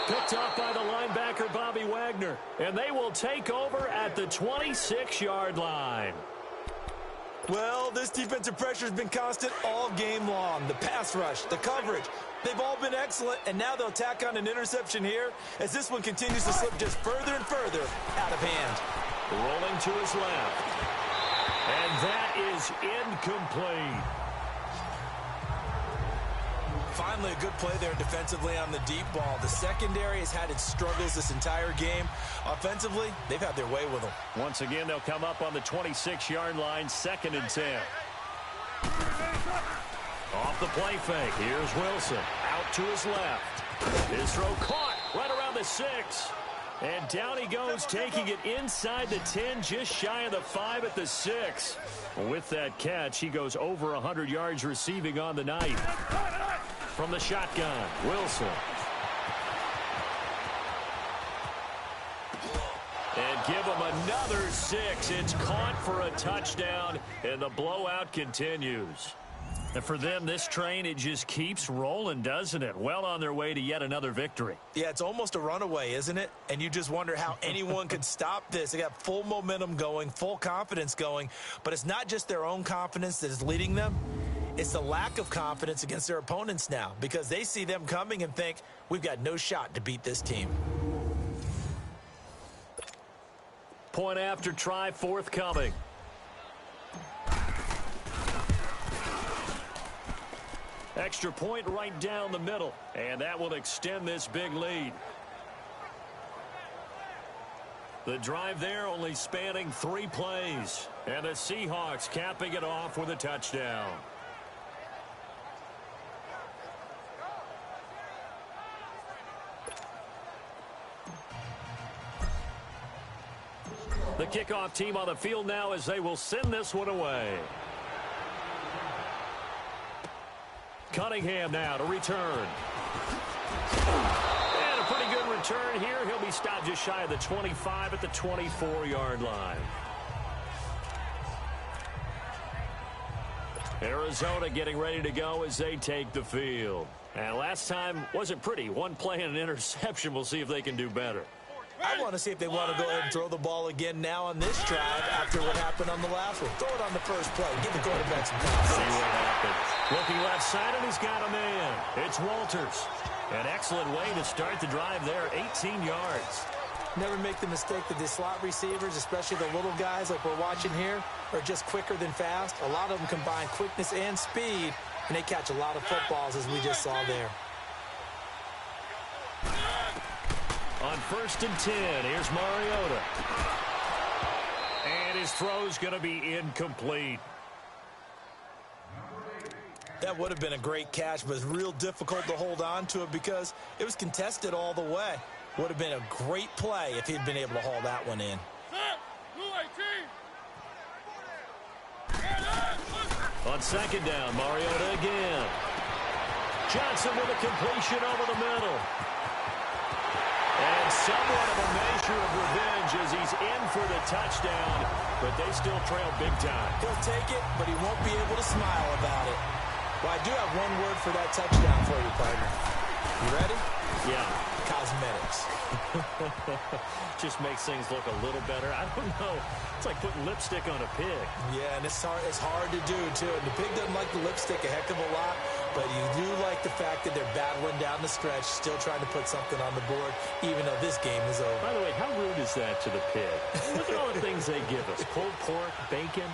Picked up by the linebacker, Bobby Wagner. And they will take over at the 26-yard line. Well, this defensive pressure has been constant all game long. The pass rush, the coverage, they've all been excellent. And now they'll tack on an interception here as this one continues to slip just further and further out of hand. Rolling to his left. And that is incomplete. Finally, a good play there defensively on the deep ball. The secondary has had its struggles this entire game. Offensively, they've had their way with them. Once again, they'll come up on the 26-yard line, 2nd and 10. Off the play fake, here's Wilson. Out to his left. His throw caught right around the 6. And down he goes, taking it inside the 10, just shy of the 5 at the 6. With that catch, he goes over 100 yards receiving on the night. From the shotgun, Wilson. And give him another 6. It's caught for a touchdown, and the blowout continues. And for them, this train, it just keeps rolling, doesn't it? Well on their way to yet another victory. Yeah, it's almost a runaway, isn't it? And you just wonder how anyone could stop this. They got full momentum going, full confidence going. But it's not just their own confidence that is leading them. It's the lack of confidence against their opponents now because they see them coming and think, we've got no shot to beat this team. Point after try forthcoming. Extra point right down the middle, and that will extend this big lead. The drive there only spanning 3 plays, and the Seahawks capping it off with a touchdown. The kickoff team on the field now as they will send this one away. Cunningham now to return. And a pretty good return here. He'll be stopped just shy of the 25 at the 24-yard line. Arizona getting ready to go as they take the field. And last time wasn't pretty. One play and an interception. We'll see if they can do better. I want to see if they want to go ahead and throw the ball again now on this drive after what happened on the last one. Throw it on the first play. Give the quarterback some time. See what happens. Looking left side, and he's got a man. It's Walters. An excellent way to start the drive there, 18 yards. Never make the mistake that the slot receivers, especially the little guys like we're watching here, are just quicker than fast. A lot of them combine quickness and speed, and they catch a lot of footballs as we just saw there. On 1st and 10, here's Mariota. And his throw's going to be incomplete. That would have been a great catch, but it's real difficult to hold on to it because it was contested all the way. Would have been a great play if he'd been able to haul that one in. On 2nd down, Mariota again. Johnson with a completion over the middle. And somewhat of a measure of revenge as he's in for the touchdown, but they still trail big time. He'll take it, but he won't be able to smile about it. Well, I do have one word for that touchdown for you, partner. You ready? Yeah. Cosmetics. Just makes things look a little better. I don't know. It's like putting lipstick on a pig. Yeah, and it's hard to do, too. And the pig doesn't like the lipstick a heck of a lot, but you do like the fact that they're battling down the stretch, still trying to put something on the board, even though this game is over. By the way, how rude is that to the pig? Look at all the things they give us. Pulled pork, bacon.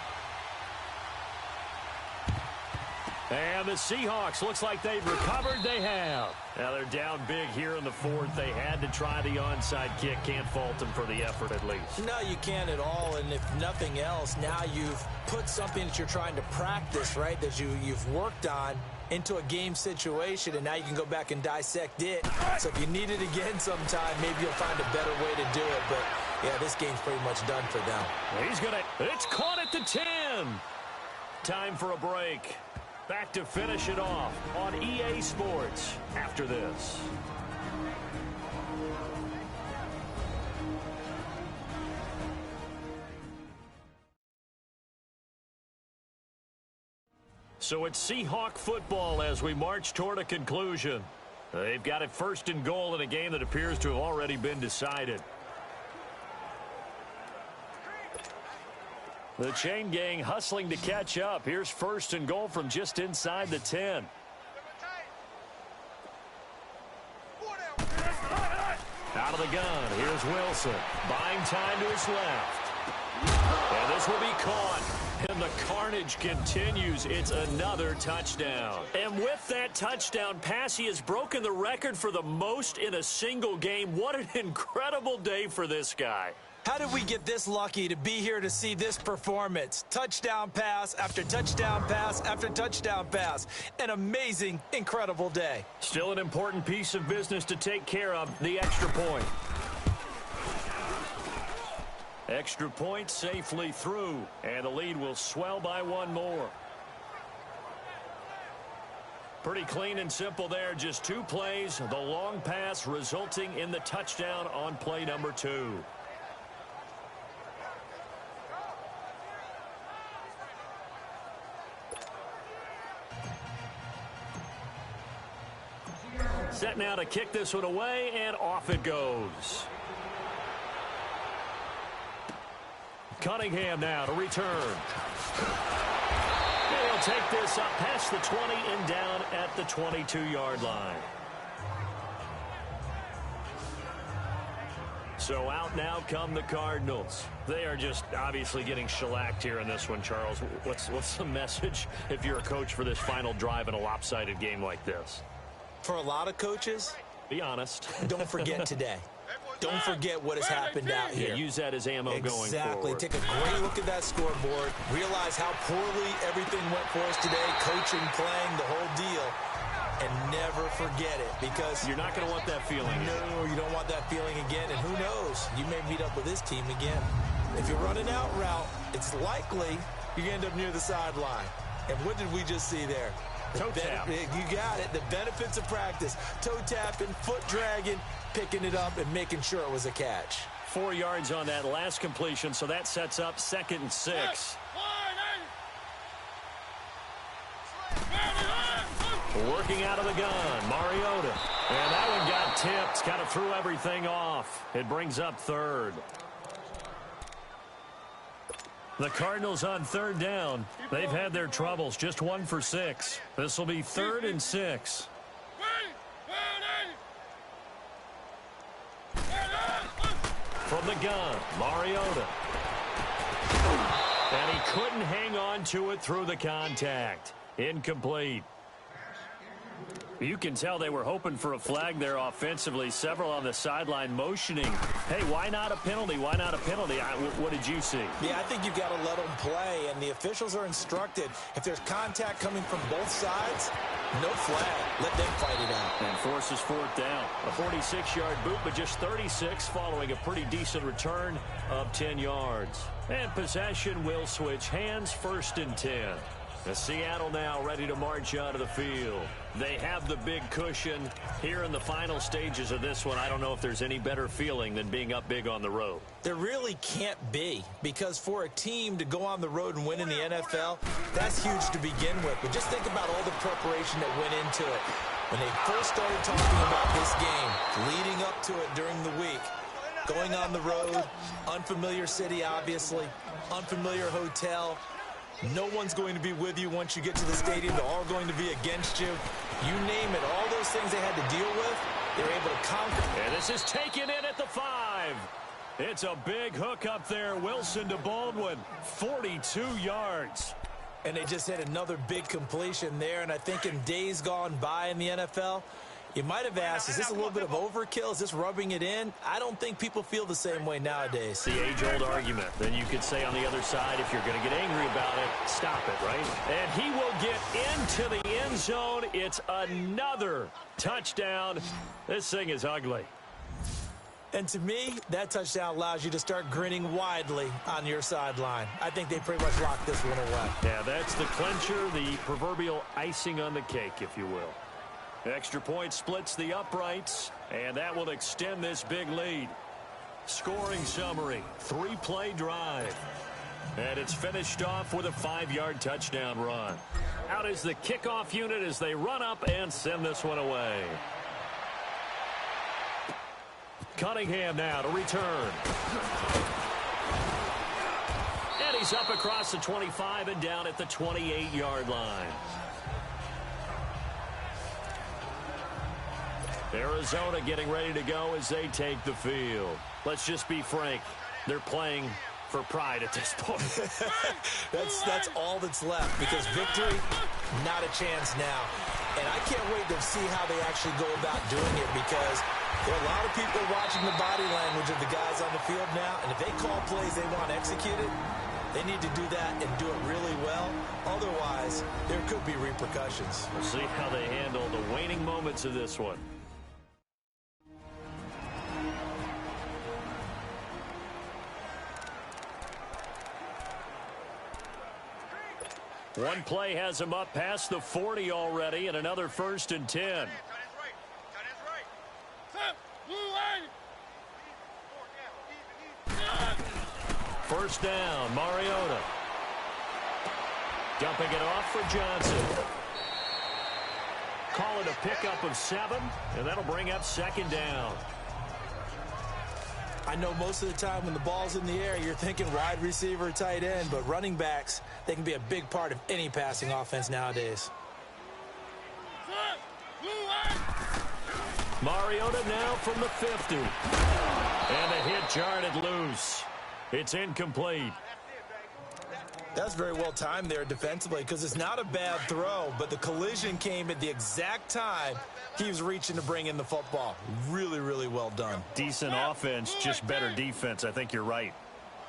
And the Seahawks, looks like they've recovered. They have. Now they're down big here in the 4th. They had to try the onside kick. Can't fault them for the effort at least. No, you can't at all. And if nothing else, now you've put something that you're trying to practice, right, that you've worked on into a game situation, and now you can go back and dissect it. So if you need it again sometime, maybe you'll find a better way to do it. But, yeah, this game's pretty much done for them. It's caught at the 10. Time for a break. Back to finish it off on EA Sports after this. So it's Seahawk football as we march toward a conclusion. They've got it 1st and goal in a game that appears to have already been decided. The chain gang hustling to catch up. Here's 1st and goal from just inside the 10. Out of the gun, here's Wilson. Buying time to his left. And this will be caught. And the carnage continues. It's another touchdown. And with that touchdown pass, he has broken the record for the most in a single game. What an incredible day for this guy. How did we get this lucky to be here to see this performance? Touchdown pass after touchdown pass after touchdown pass. An amazing, incredible day. Still an important piece of business to take care of, the extra point. Extra point safely through, and the lead will swell by one more. Pretty clean and simple there, just 2 plays. The long pass resulting in the touchdown on play number 2. Set now to kick this one away, and off it goes. Cunningham now to return. And he'll take this up past the 20 and down at the 22-yard line. So out now come the Cardinals. They are just obviously getting shellacked here in this one, Charles. What's the message if you're a coach for this final drive in a lopsided game like this? For a lot of coaches, be honest. Don't forget today. Don't forget what has happened out here. Yeah, use that as ammo going forward. Exactly. Take a great look at that scoreboard. Realize how poorly everything went for us today. Coaching, playing, the whole deal. And never forget it, because you're not going to want that feeling again. No, you don't want that feeling again. And who knows? You may meet up with this team again. If you're running out route, it's likely you're going to end up near the sideline. And what did we just see there? Toe tap. You got it. The benefits of practice. Toe tapping, foot dragging, picking it up, and making sure it was a catch. 4 yards on that last completion, so that sets up 2nd and 6. Working out of the gun, Mariota. And that one got tipped, kind of threw everything off. It brings up 3rd. The Cardinals on 3rd down. They've had their troubles, just 1 for 6. This will be 3rd and 6. From the gun, Mariota. And he couldn't hang on to it through the contact. Incomplete. You can tell they were hoping for a flag there offensively. Several on the sideline motioning. Hey, why not a penalty? Why not a penalty? What did you see? Yeah, I think you've got to let them play, and the officials are instructed. If there's contact coming from both sides, no flag. Let them fight it out. And forces 4th down. A 46-yard boot, but just 36 following a pretty decent return of 10 yards. And possession will switch hands, 1st and 10. The Seattle now ready to march out of the field. They have the big cushion here in the final stages of this one. I don't know if there's any better feeling than being up big on the road. There really can't be, because for a team to go on the road and win in the NFL, that's huge to begin with. But just think about all the preparation that went into it. When they first started talking about this game, leading up to it during the week, going on the road, unfamiliar city, obviously, unfamiliar hotel. No one's going to be with you once you get to the stadium. They're all going to be against you. You name it, all those things they had to deal with, they're able to conquer. And this is taken in at the 5. It's a big hook up there. Wilson to Baldwin, 42 yards. And they just hit another big completion there. And I think in days gone by in the NFL, you might have asked, is this a little bit of overkill? Is this rubbing it in? I don't think people feel the same way nowadays. The age-old argument. Then you could say on the other side, if you're going to get angry about it, stop it, right? And he will get into the end zone. It's another touchdown. This thing is ugly. And to me, that touchdown allows you to start grinning widely on your sideline. I think they pretty much locked this one away. Yeah, that's the clincher, the proverbial icing on the cake, if you will. Extra point splits the uprights, and that will extend this big lead. Scoring summary, 3-play drive. And it's finished off with a 5-yard touchdown run. Out is the kickoff unit as they run up and send this one away. Cunningham now to return. And he's up across the 25 and down at the 28-yard line. Arizona getting ready to go as they take the field. Let's just be frank. They're playing for pride at this point. that's all that's left, because victory, not a chance now. And I can't wait to see how they actually go about doing it, because there are a lot of people watching the body language of the guys on the field now, and if they call plays they want executed, they need to do that and do it really well. Otherwise, there could be repercussions. We'll see how they handle the waning moments of this one. One play has him up past the 40 already, and another 1st and 10. First down, Mariota. Dumping it off for Johnson. call it a pickup of 7, and that'll bring up 2nd down. I know most of the time when the ball's in the air, you're thinking wide receiver, tight end, but running backs, they can be a big part of any passing offense nowadays. Mariota now from the 50. And the hit jarred it loose. It's incomplete. That's very well timed there defensively because it's not a bad throw, but the collision came at the exact time he was reaching to bring in the football. Really, really well done. Decent offense, just better defense. I think you're right.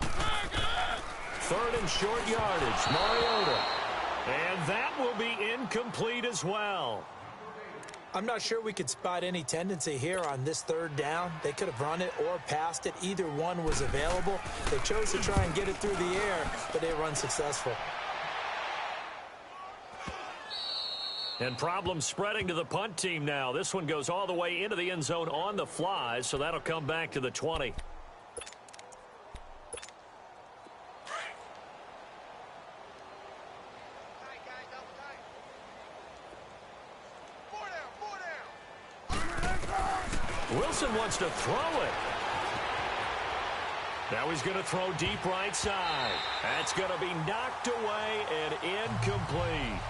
3rd and short yardage, Mariota. And that will be incomplete as well. I'm not sure we could spot any tendency here on this 3rd down. They could have run it or passed it. Either one was available. They chose to try and get it through the air, but they were unsuccessful. And problems spreading to the punt team now. This one goes all the way into the end zone on the fly, so that'll come back to the 20. Wilson wants to throw it. Now he's going to throw deep right side. That's going to be knocked away and incomplete.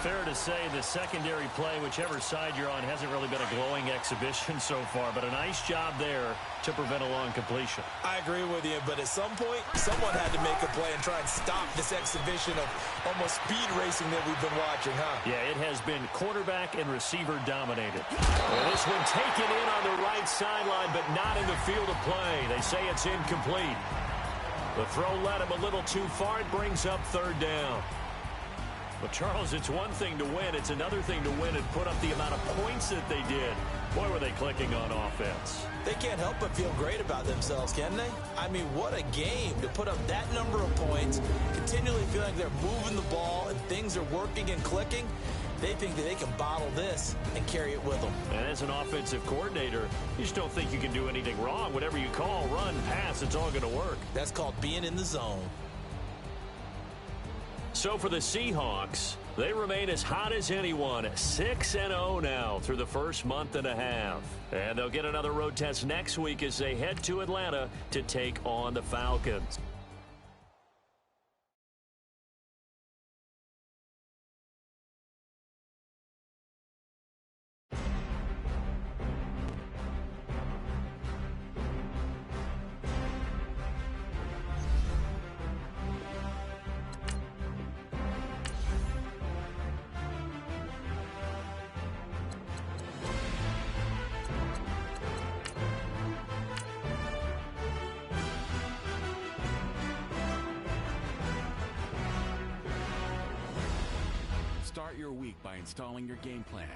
Fair to say the secondary play, whichever side you're on, hasn't really been a glowing exhibition so far, but a nice job there to prevent a long completion. I agree with you, but at some point, someone had to make a play and try and stop this exhibition of almost speed racing that we've been watching, huh? Yeah, it has been quarterback and receiver dominated. Well, this one taken in on the right sideline, but not in the field of play. They say it's incomplete. The throw led him a little too far. It brings up 3rd down. Well, Charles, it's one thing to win. It's another thing to win and put up the amount of points that they did. Boy, were they clicking on offense. They can't help but feel great about themselves, can they? I mean, what a game to put up that number of points, continually feeling like they're moving the ball and things are working and clicking. They think that they can bottle this and carry it with them. And as an offensive coordinator, you just don't think you can do anything wrong. Whatever you call, run, pass, it's all going to work. That's called being in the zone. So for the Seahawks, they remain as hot as anyone, 6-0 now through the first month and a half. And they'll get another road test next week as they head to Atlanta to take on the Falcons. Start your week by installing your game plan.